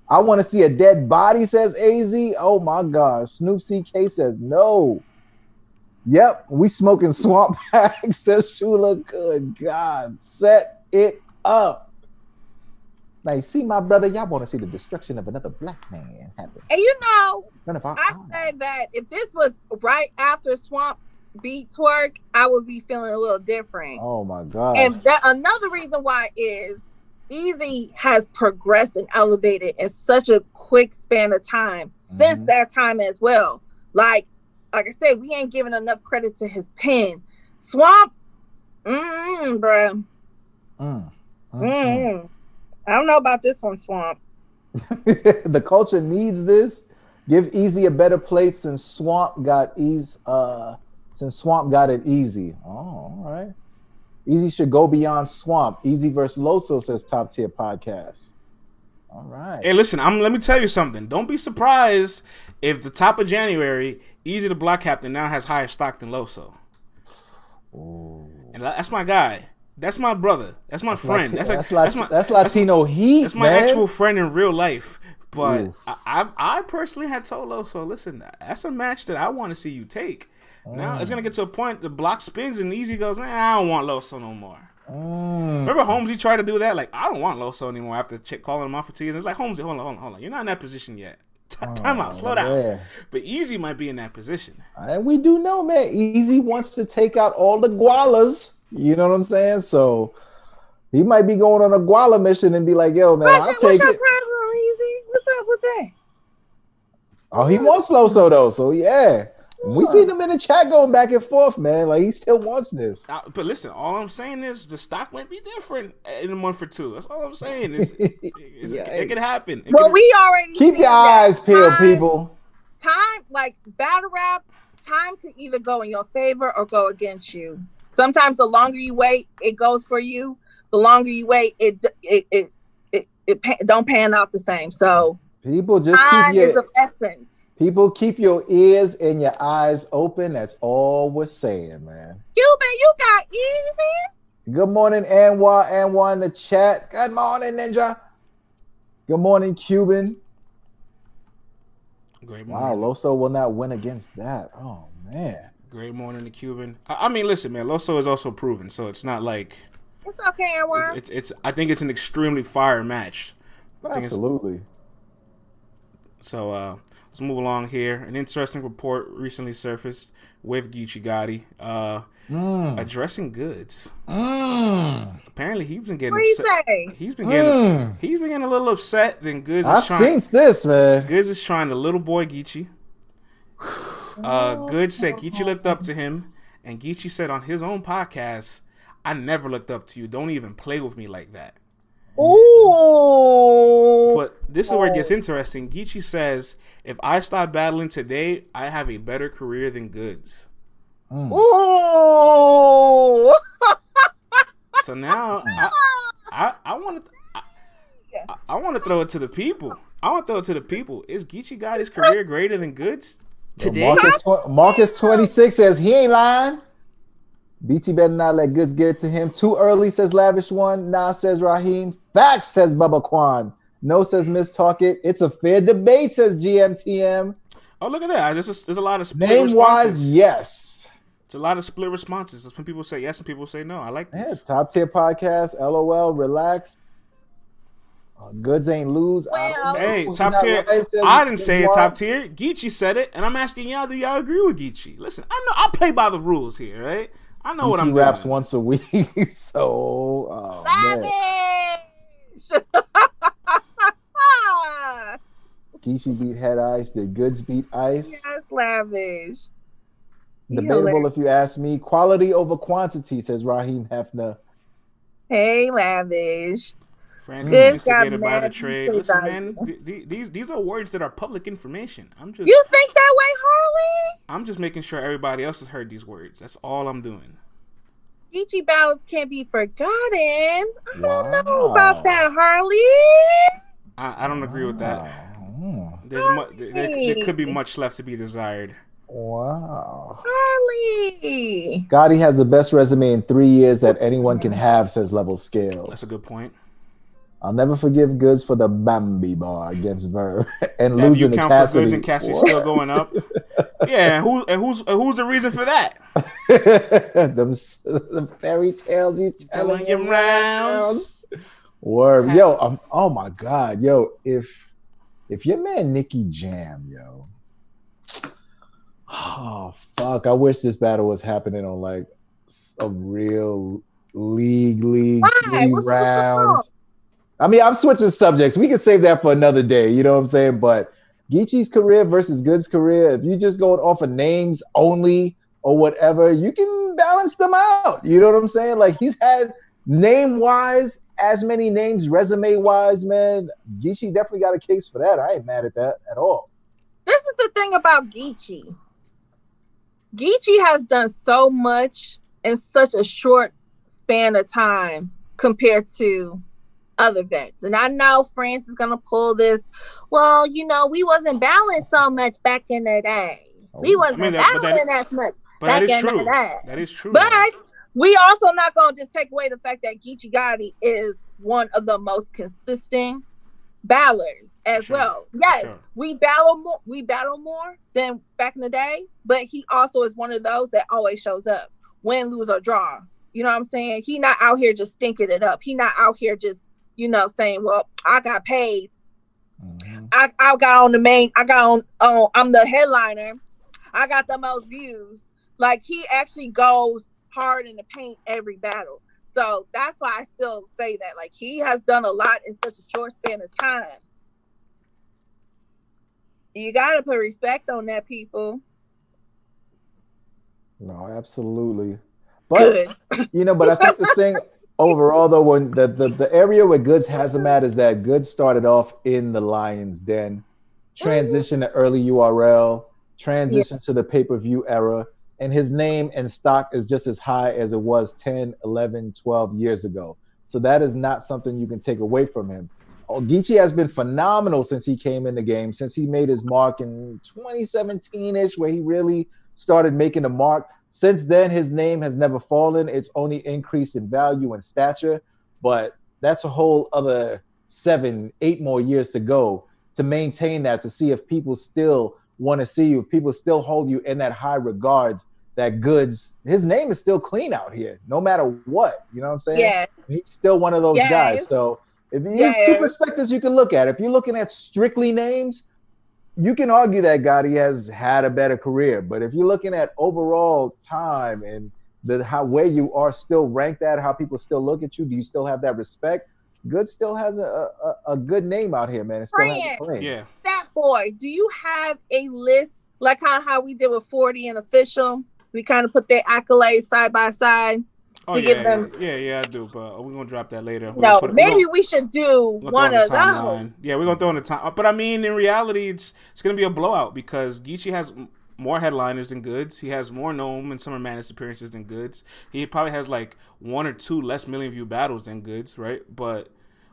I want to see a dead body, says AZ. Oh my gosh. Snoop CK says no. Yep, we smoking Swamp Pack, says Shula. Good God. Set it up. Now, you see, my brother, y'all want to see the destruction of another black man happen. And you know, I said that if this was right after Swamp beat Twerk, I would be feeling a little different. Oh my God. And another reason why is Eazy has progressed and elevated in such a quick span of time since that time as well. Like I said, we ain't giving enough credit to his pen. Swamp, bruh. I don't know about this one, Swamp. The culture needs this. Give Eazy a better plate since Swamp got it easy. Oh, all right. Eazy should go beyond Swamp. Eazy versus Loso, says Top Tier Podcast. All right. Hey, listen, let me tell you something. Don't be surprised if the top of January, Eazy the Block Captain now has higher stock than Loso. Ooh. And that's my guy. That's my brother. That's my friend. That's Latino heat. That's my actual friend in real life. But I personally had told Loso, listen, that's a match that I want to see you take. Now it's gonna get to a point the block spins and Eazy goes, I don't want Loso no more. Remember Holmesy tried to do that? Like, I don't want Loso anymore after calling him out for 2 years. It's like, Holmesy, hold on. You're not in that position yet. Time out, slow down. Yeah. But Eazy might be in that position. And we do know, man, Eazy wants to take out all the gualas. You know what I'm saying? So he might be going on a guala mission and be like, yo, man, I'll take it. What's your problem, Eazy? What's up with that? Oh, he wants Loso, though. So, yeah. We see them in the chat going back and forth, man. Like, he still wants this. But listen, all I'm saying is the stock might be different in a month or two. That's all I'm saying. It could happen. We already keep your eyes peeled, people. Time, like battle rap, time could either go in your favor or go against you. Sometimes the longer you wait, it goes for you. The longer you wait, it don't pan out the same. So people just time is of essence. People, keep your ears and your eyes open. That's all we're saying, man. Cuban, you got Eazy. Good morning, Anwar. Anwar in the chat. Good morning, Ninja. Good morning, Cuban. Great morning. Wow, Loso will not win against that. Oh, man. Great morning to Cuban. I mean, listen, man. Loso is also proven, so it's not like it's okay, Anwar. I think it's an extremely fire match. Absolutely. So, let's move along here. An interesting report recently surfaced with Geechi Gotti addressing Goodz. Apparently, he's been getting upset. He's been getting a little upset. Then Goodz is trying. This, man. Goodz is trying to little boy Geechi. Goodz said Geechi looked up to him, and Geechi said on his own podcast, "I never looked up to you. Don't even play with me like that." Ooh. But this is where it gets interesting. Geechi says, if I start battling today, I have a better career than Goodz. Ooh. So now I want to throw it to the people. Is Geechi Gotti's career greater than Goodz today? Marcus 26 says he ain't lying. BT better not let Goodz get to him. Too early, says Lavish One. Nah, says Raheem. Facts, says Bubba Kwan. No, says Miss Talk It. It's a fair debate, says GMTM. Oh, look at that. There's a lot of split responses. Name-wise, yes. It's a lot of split responses. Some people say yes and people say no. I like this. Yeah, Top Tier Podcast. LOL. Relax. Goodz ain't lose. Hey, Top Tier. I didn't say it, Top Tier. Geechi said it, and I'm asking y'all, do y'all agree with Geechi? Listen, I know I play by the rules here, right? I know what I'm doing. Raps once a week, so Geechi beat Head Ice. Did Goodz beat Ice? Yes, Lavish. Debatable if you ask me. Quality over quantity, says Raheem Hefner. Hey, Lavish. Francis instigated by the trade. Listen, man, these are words that are public information. You think that way, Harley? I'm just making sure everybody else has heard these words. That's all I'm doing. Geechi battles can't be forgotten. I don't know about that, Harley. I don't agree with that. There could be much left to be desired. Wow. Harley. Gotti has the best resume in 3 years that anyone can have, says Level Scales. That's a good point. I'll never forgive Goodz for the Bambi bar against Verb and losing to Cassidy. For Goodz and Cassidy still going up. Yeah, who's the reason for that? the fairy tales you telling your rounds. Word, yo, oh my God, yo, if your man Nicky jam, yo, oh fuck, I wish this battle was happening on like a real league rounds. I mean, I'm switching subjects. We can save that for another day. You know what I'm saying? But Geechi's career versus Goodz' career, if you just going off of names only or whatever, you can balance them out. You know what I'm saying? Like, he's had name-wise as many names resume-wise, man. Geechi definitely got a case for that. I ain't mad at that at all. This is the thing about Geechi. Geechi has done so much in such a short span of time compared to other vets. And I know France is going to pull this. Well, you know, we wasn't balanced so much back in the day. We wasn't balanced as much back in the day. That is true. But we also not going to just take away the fact that Geechi Gotti is one of the most consistent battlers as well. Yes, we battle more than back in the day, but he also is one of those that always shows up, win, lose, or draw. You know what I'm saying? He not out here just stinking it up. He not out here just, you know, saying, well, I got paid. Mm-hmm. I got on the main, I got on I'm the headliner. I got the most views. Like, he actually goes hard in the paint every battle. So that's why I still say that. Like, he has done a lot in such a short span of time. You got to put respect on that, people. No, absolutely. But, you know, but I think the thing overall, though, when the area where Goodz has him at is that Goodz started off in the Lion's Den, transition to early URL, transition to the pay-per-view era, and his name and stock is just as high as it was 10, 11, 12 years ago. So that is not something you can take away from him. Geechi has been phenomenal since he came in the game, since he made his mark in 2017-ish, where he really started making a mark. Since then, his name has never fallen. It's only increased in value and stature, but that's a whole other 7, 8 more years to go to maintain that, to see if people still want to see you, if people still hold you in that high regards, that Goodz, his name is still clean out here, no matter what. You know what I'm saying? Yeah. He's still one of those guys. So if there's two perspectives you can look at. If you're looking at strictly names, you can argue that Gotti has had a better career. But if you're looking at overall time and where you are still ranked at, how people still look at you, do you still have that respect? Goodz still has a good name out here, man. It still has a claim. Yeah. That boy, do you have a list like how we did with 40 and Official? We kind of put their accolades side by side to give them. Yeah, I do. But we're gonna drop that later. Maybe we should do one of those. Yeah, we're gonna throw in the time. But I mean, in reality, it's gonna be a blowout because Geechi has more headliners than Goodz. He has more Gnome and Summer Madness appearances than Goodz. He probably has like 1 or 2 less million view battles than Goodz, right? But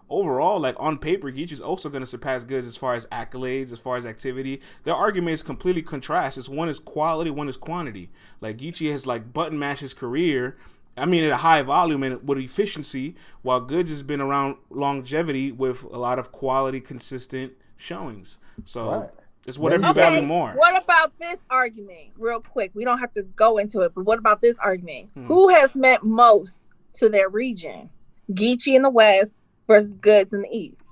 overall, like on paper, Geechi is also going to surpass Goodz as far as accolades, as far as activity. Their argument is completely contrast. It's one is quality, one is quantity. Like Geechi has like button mashed his career, I mean, at a high volume and with efficiency, while Goodz has been around longevity with a lot of quality, consistent showings. So it's whatever you value more. What about this argument, real quick? We don't have to go into it, but what about this argument? Who has meant most to their region? Geechi in the West versus Goodz in the East.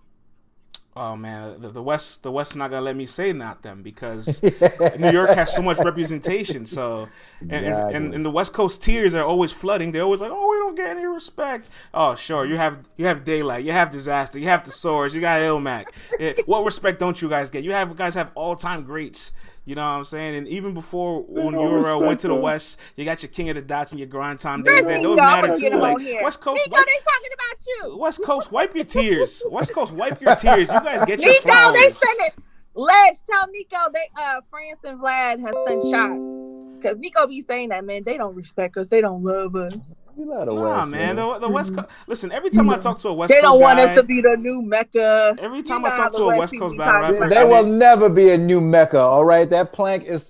Oh man, the West is not gonna let me say not them because New York has so much representation. So and the West Coast tiers are always flooding. They're always like, oh, we don't get any respect. Oh, sure, you have Daylight, you have Disaster, you have the Swords, you got Ilmac. What respect don't you guys get? You guys have all time greats. You know what I'm saying? And even before when URL went to the West, you got your King of the Dots and your Grind Time days. Those matter too. Like West Coast, Nico, they talking about you. West Coast, wipe your tears. West Coast, wipe your tears. You guys get your flowers. Nico, they send it. Ledge, tell Nico France and Vlad has sent shots. Because Nico be saying that, man, they don't respect us. They don't love us. Nah, man. The West Coast. Listen, every time I talk to a West Coast guy, they don't want guy, us to be the new Mecca. Every time I talk to a West Coast battle rapper, there will never be a new Mecca. All right, that flag is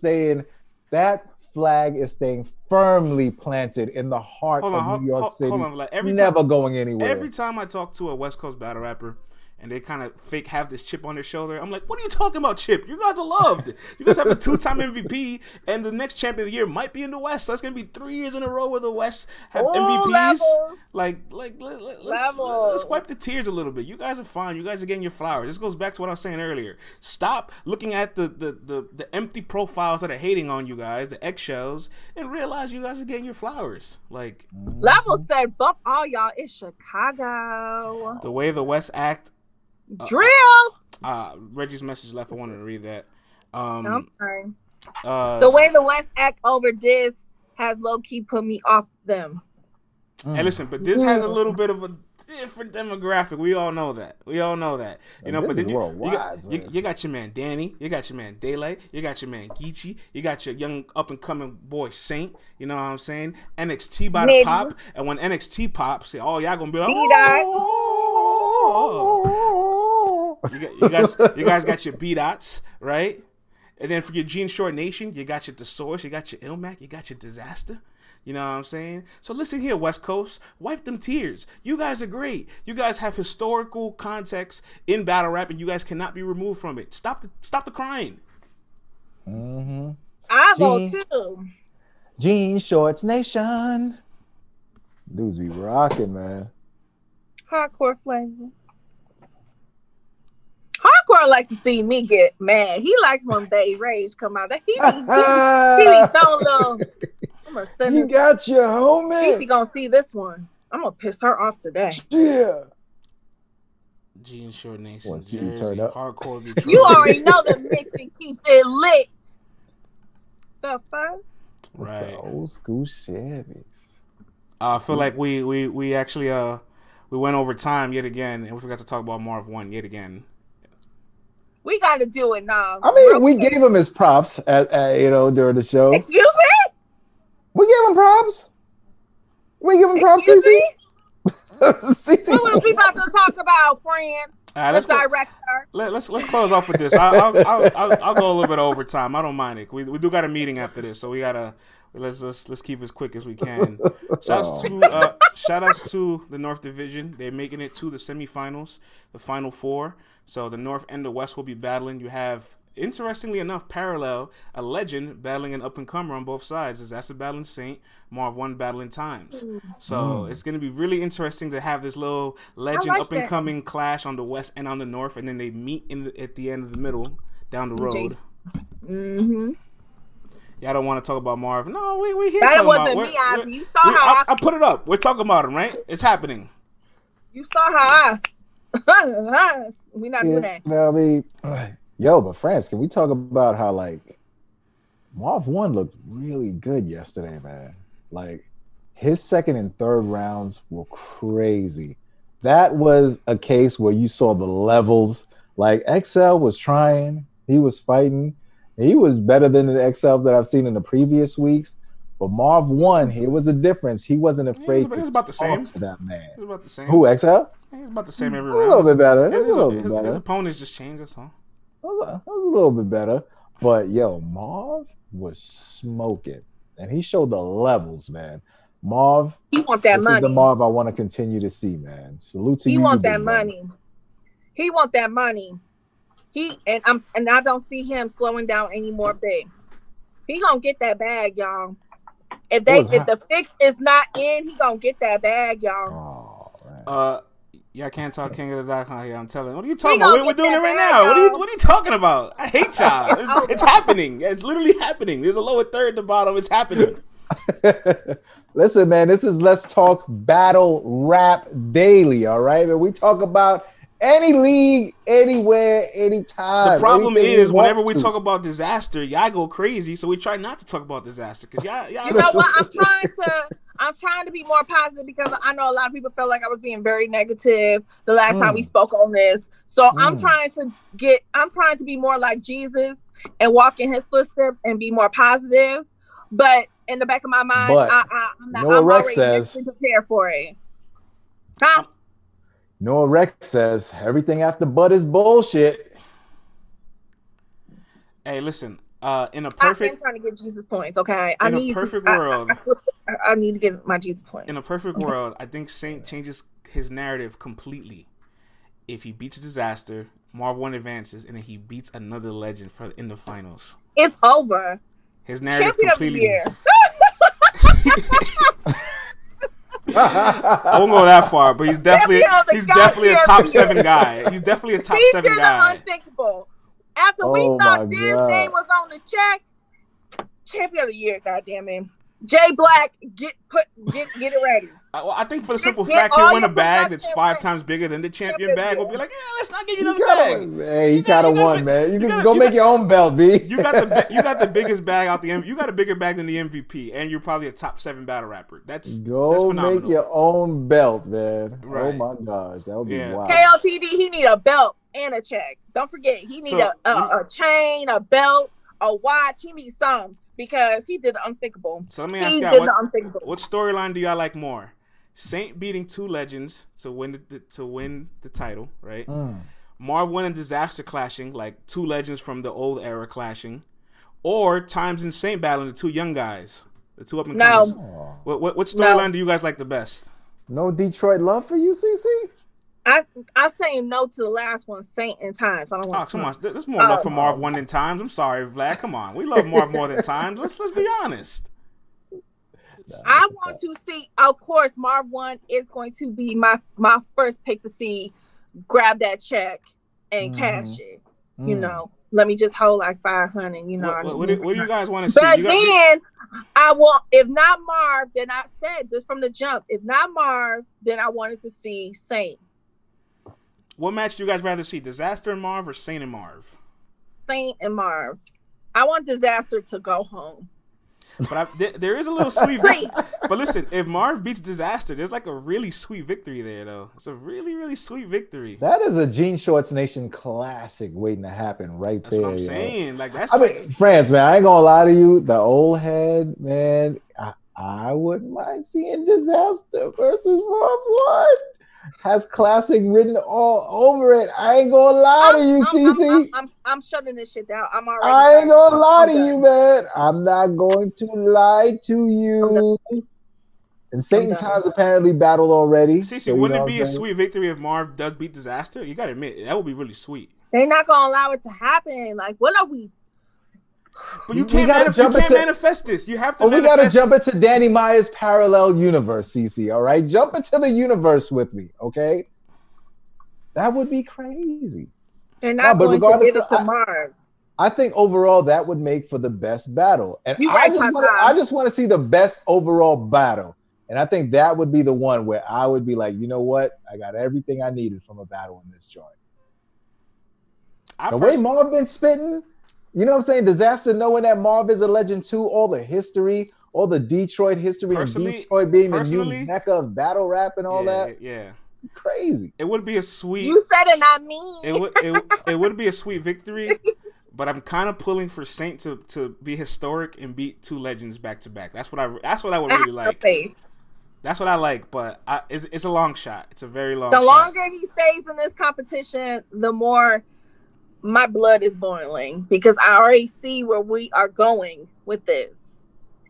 staying firmly planted in the heart of New York City. Never going anywhere. Every time I talk to a West Coast battle rapper, and they kind of fake have this chip on their shoulder, I'm like, what are you talking about, Chip? You guys are loved. You guys have a 2-time MVP, and the next champion of the year might be in the West. So that's going to be 3 years in a row where the West have MVPs. Level. Let's wipe the tears a little bit. You guys are fine. You guys are getting your flowers. This goes back to what I was saying earlier. Stop looking at the empty profiles that are hating on you guys, the eggshells, and realize realize you guys are getting your flowers. Like Level said, bump all y'all. It's Chicago. the way the West act. Drill. Reggie's message left. I wanted to read that. I'm sorry. The way the West act over Diz has low key put me off them. Hey, listen, but this has a little bit of a different demographic. We all know that. You know, but then you got your man Danny, you got your man Daylight, you got your man Geechi, you got your young up and coming boy Saint. You know what I'm saying? NXT by the pop, and when NXT pops, y'all gonna be like, oh. You guys got your B-Dots, right? And then for your Gene Short Nation, you got your The Source, you got your Ilmac, you got your Disaster. You know what I'm saying? So listen here, West Coast, wipe them tears. You guys are great. You guys have historical context in battle rap, and you guys cannot be removed from it. Stop the crying. Mm-hmm. I vote too. Gene Shorts Nation. Dudes be rocking, man. Hardcore flavor. Hardcore likes to see me get mad. He likes when Bay Rage come out. He be throwing little. You got your homie. Easy gonna see this one. I'm gonna piss her off today. Yeah. Gene Short Nation. Once you turn up. Hardcore. You already know the mixing keeps it lit. The fuck? Right. The old school Chevys. I feel like we actually we went over time yet again, and we forgot to talk about Marvwon yet again. We got to do it now. I mean, we gave him his props at during the show. Excuse me? We gave him props. We give him props, CC. What was we about to talk about, friends? The director. Let's close off with this. I'll go a little bit over time. I don't mind it. We do got a meeting after this, so we gotta let's keep it as quick as we can. Shout outs to the North Division. They're making it to the semifinals, the Final Four. So the North and the West will be battling. You have, interestingly enough, parallel, a legend battling an up-and-comer on both sides. Disaster battling Saint, Marvwon battling Times. So it's going to be really interesting to have this little legend up-and-coming clash on the West and on the North, and then they meet at the end of the middle, down the road. Mm-hmm. Y'all don't want to talk about Marv. No, we here that talking wasn't about... me, Ozzy. You saw how I put it up. We're talking about him, right? It's happening. You saw how we not doing that. I mean, but France, can we talk about how Marvwon looked really good yesterday, man? Like his second and third rounds were crazy. That was a case where you saw the levels. Like XL was trying, he was fighting, he was better than the XLs that I've seen in the previous weeks. But Marvwon, here was the difference. He wasn't afraid to about the same. To that man. It was about the same. Who, XL? It's about the same every round. round. A little bit better. His opponents just changed, that's all. That was a little bit better. But, Marv was smoking. And he showed the levels, man. Marv, he want that money. This is the Marv I want to continue to see, man. Salute to you. He want that money. He want that money. I don't see him slowing down anymore big. He gonna get that bag, y'all. If the fix is not in, he gonna get that bag, y'all. Oh, I can't talk King of the Dot-Com here. I'm telling you. What are you talking about? We're doing it right now. What are you talking about? I hate y'all. It's happening. It's literally happening. There's a lower third at the bottom. It's happening. Listen, man, this is Let's Talk Battle Rap Daily, all right? And we talk about any league, anywhere, anytime. The problem is, whenever we talk about disaster, y'all go crazy. So we try not to talk about disaster because y'all. You know what? I'm trying to be more positive because I know a lot of people felt like I was being very negative the last time we spoke on this. So I'm trying to be more like Jesus and walk in his footsteps and be more positive. But in the back of my mind, I'm already prepared for it. Huh? Noah Rex says everything after Bud is bullshit. Hey, listen. In a perfect, I'm trying to get Jesus points. Okay, in a perfect world, I need to get my Jesus points. In a perfect world, I think Saint changes his narrative completely. If he beats Disaster, Marvwon advances, and then he beats another legend in the finals. It's over. His narrative completely. I won't go that far, but he's definitely a top 7 guy. He's definitely a top 7 guy. Unthinkable. After we thought this name was on the check, champion of the year, goddamn it. J Black, get it ready. I think for the simple fact you win a bag that's 5 times bigger than the champion bag, we'll be like, yeah, let's not give you another bag. Hey, you kind of won, man. You can go make your own belt, B. You got the biggest bag out the MVP. You got a bigger bag than the MVP, and you're probably a top 7 battle rapper. That's phenomenal. Make your own belt, man. Right. Oh my gosh, that would be wild. KOTD, he need a belt and a check. Don't forget, he need a chain, a belt, a watch. He needs some because he did the unthinkable. So let me ask you, what storyline do y'all like more? Saint beating 2 legends to win the title, right? Marvwon and Disaster clashing, like 2 legends from the old era clashing, or Times and Saint battling the 2 young guys, the 2 up and comers. No. What storyline do you guys like the best? No Detroit love for you, CC? I say no to the last one, Saint and Times. I don't want. Come on, there's more love for Marvwon than Times. I'm sorry, Vlad. Come on, we love Marv more than Times. Let's be honest. I want to see, of course, Marvwon is going to be my first pick to see grab that check and cash it. You know, let me just hold like 500. You know, what do you guys want to see? But then I want, if not Marv, then I said this from the jump. If not Marv, then I wanted to see Saint. What match do you guys rather see, Disaster and Marv or Saint and Marv? Saint and Marv. I want Disaster to go home. But there is a little sweet victory. But listen, if Marv beats Disaster, there's like a really sweet victory there, though. It's a really, really sweet victory. That is a Jean Shorts Nation classic waiting to happen right there. That's what I'm saying. Like that's. I mean, France, man, I ain't gonna lie to you. The old head, man, I wouldn't mind seeing Disaster versus Marvwon. Has classic written all over it. I ain't gonna lie to you, CC. I'm shutting this shit down. I ain't gonna lie to you, man. I'm not going to lie to you. And Satan Times apparently battled already. CC, so wouldn't it be a sweet victory if Marv does beat Disaster? You gotta admit, that would be really sweet. They're not gonna allow it to happen. Like, what are we? But you can't manifest this. You have to. We got to jump into Danny Meyer's parallel universe, CC. All right, jump into the universe with me, okay? That would be crazy. They're not going to give it to Marv. I think overall that would make for the best battle, and I just want to see the best overall battle, and I think that would be the one where I would be like, you know what, I got everything I needed from a battle in this joint. The way Marv been spitting. You know what I'm saying? Disaster knowing that Marv is a legend too, all the history, all the Detroit history, and Detroit being the new mecca of battle rap and all that. Yeah. Crazy. It would be a sweet. You said it, not me. It would be a sweet victory, but I'm kind of pulling for Saint to be historic and beat 2 legends back to back. That's what I would really like. That's what I like, but it's a long shot. It's a very long shot. The longer he stays in this competition, the more my blood is boiling because I already see where we are going with this.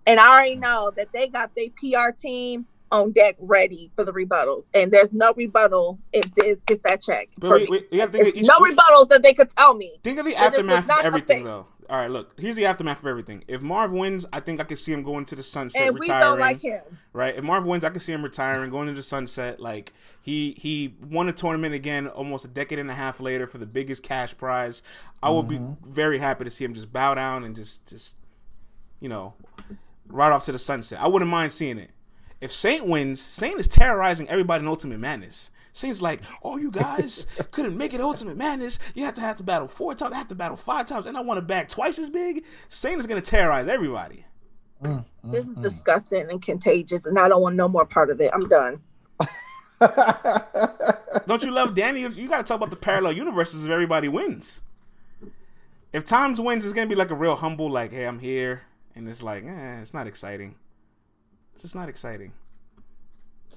And I already know that they got their PR team on deck ready for the rebuttals. And there's no rebuttal if this gets that check. But we have to think no rebuttals that they could tell me. Think of the aftermath of everything, though. All right, look, here's the aftermath of everything. If Marv wins, I think I could see him going to the sunset, and retiring. We don't like him. Right? If Marv wins, I could see him retiring, going to the sunset. Like, he won a tournament again almost a decade and a half later for the biggest cash prize. I would be very happy to see him just bow down and just you know, right off to the sunset. I wouldn't mind seeing it. If Saint wins, Saint is terrorizing everybody in Ultimate Madness. Saint's like, oh, you guys couldn't make it Ultimate Madness. You have to battle 4 times. I have to battle 5 times. And I want a bag twice as big. Saint is going to terrorize everybody. This is disgusting and contagious, and I don't want no more part of it. I'm done. Don't you love Danny? You got to talk about the parallel universes if everybody wins. If Times wins, it's going to be like a real humble, like, hey, I'm here. And it's like, it's not exciting. It's just not exciting.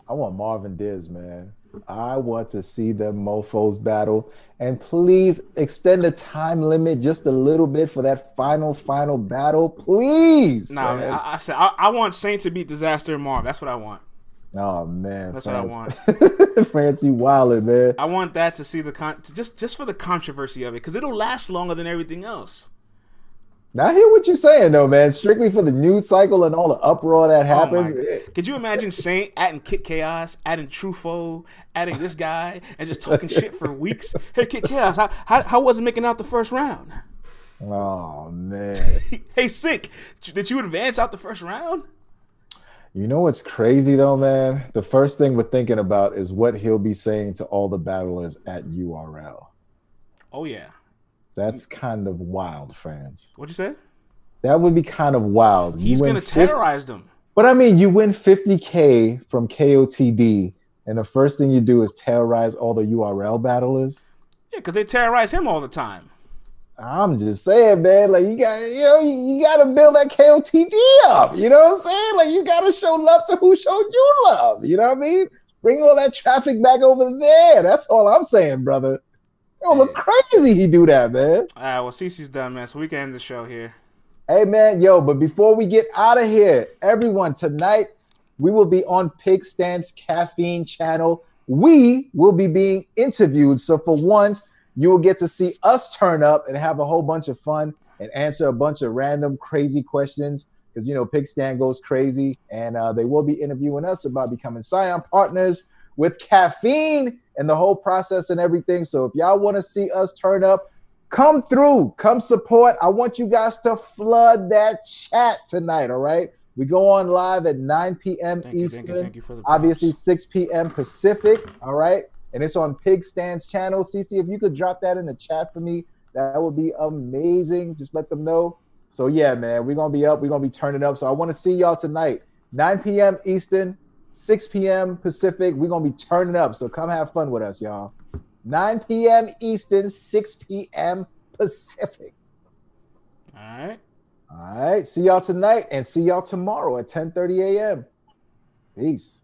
I want Marvin Diz, man. I want to see them mofos battle. And please extend the time limit just a little bit for that final battle. Please. Nah, I said I want Saint to beat Disaster and Marv. That's what I want. Oh, man. That's what I want. Fancy wildin', man. I want that to see just for the controversy of it, because it'll last longer than everything else. Now I hear what you're saying, though, man. Strictly for the news cycle and all the uproar that happens. Could you imagine Saint adding Kid Chaos, adding Truffaut, adding this guy, and just talking shit for weeks? Hey, Kid Chaos, how was it making out the first round? Oh, man. Hey, Sick, did you advance out the first round? You know what's crazy though, man? The first thing we're thinking about is what he'll be saying to all the battlers at URL. Oh yeah. That's kind of wild, friends. What'd you say? That would be kind of wild. He's gonna terrorize them. But I mean, you win 50K from KOTD, and the first thing you do is terrorize all the URL battlers. Yeah, because they terrorize him all the time. I'm just saying, man. Like you got to build that KOTD up. You know what I'm saying? Like you got to show love to who showed you love. You know what I mean? Bring all that traffic back over there. That's all I'm saying, brother. It look crazy he do that, man. All right, well, Cece's done, man, so we can end the show here. Hey, man, but before we get out of here, everyone, tonight we will be on Pig Stance Caffeine channel. We will be being interviewed. So for once, you will get to see us turn up and have a whole bunch of fun and answer a bunch of random crazy questions because, Pig Stand goes crazy. And they will be interviewing us about becoming Scion partners with Caffeine and the whole process and everything. So if y'all want to see us turn up, come through, come support. I want you guys to flood that chat tonight, all right? We go on live at 9 p.m. Eastern, thank you for the obviously 6 p.m. Pacific, all right? And it's on Pig Stand's channel. Cece, if you could drop that in the chat for me, that would be amazing. Just let them know. So, yeah, man, we're going to be up. We're going to be turning up. So I want to see y'all tonight, 9 p.m. Eastern, 6 p.m. Pacific. We're going to be turning up. So come have fun with us, y'all. 9 p.m. Eastern, 6 p.m. Pacific. All right. See y'all tonight and see y'all tomorrow at 10:30 a.m. Peace.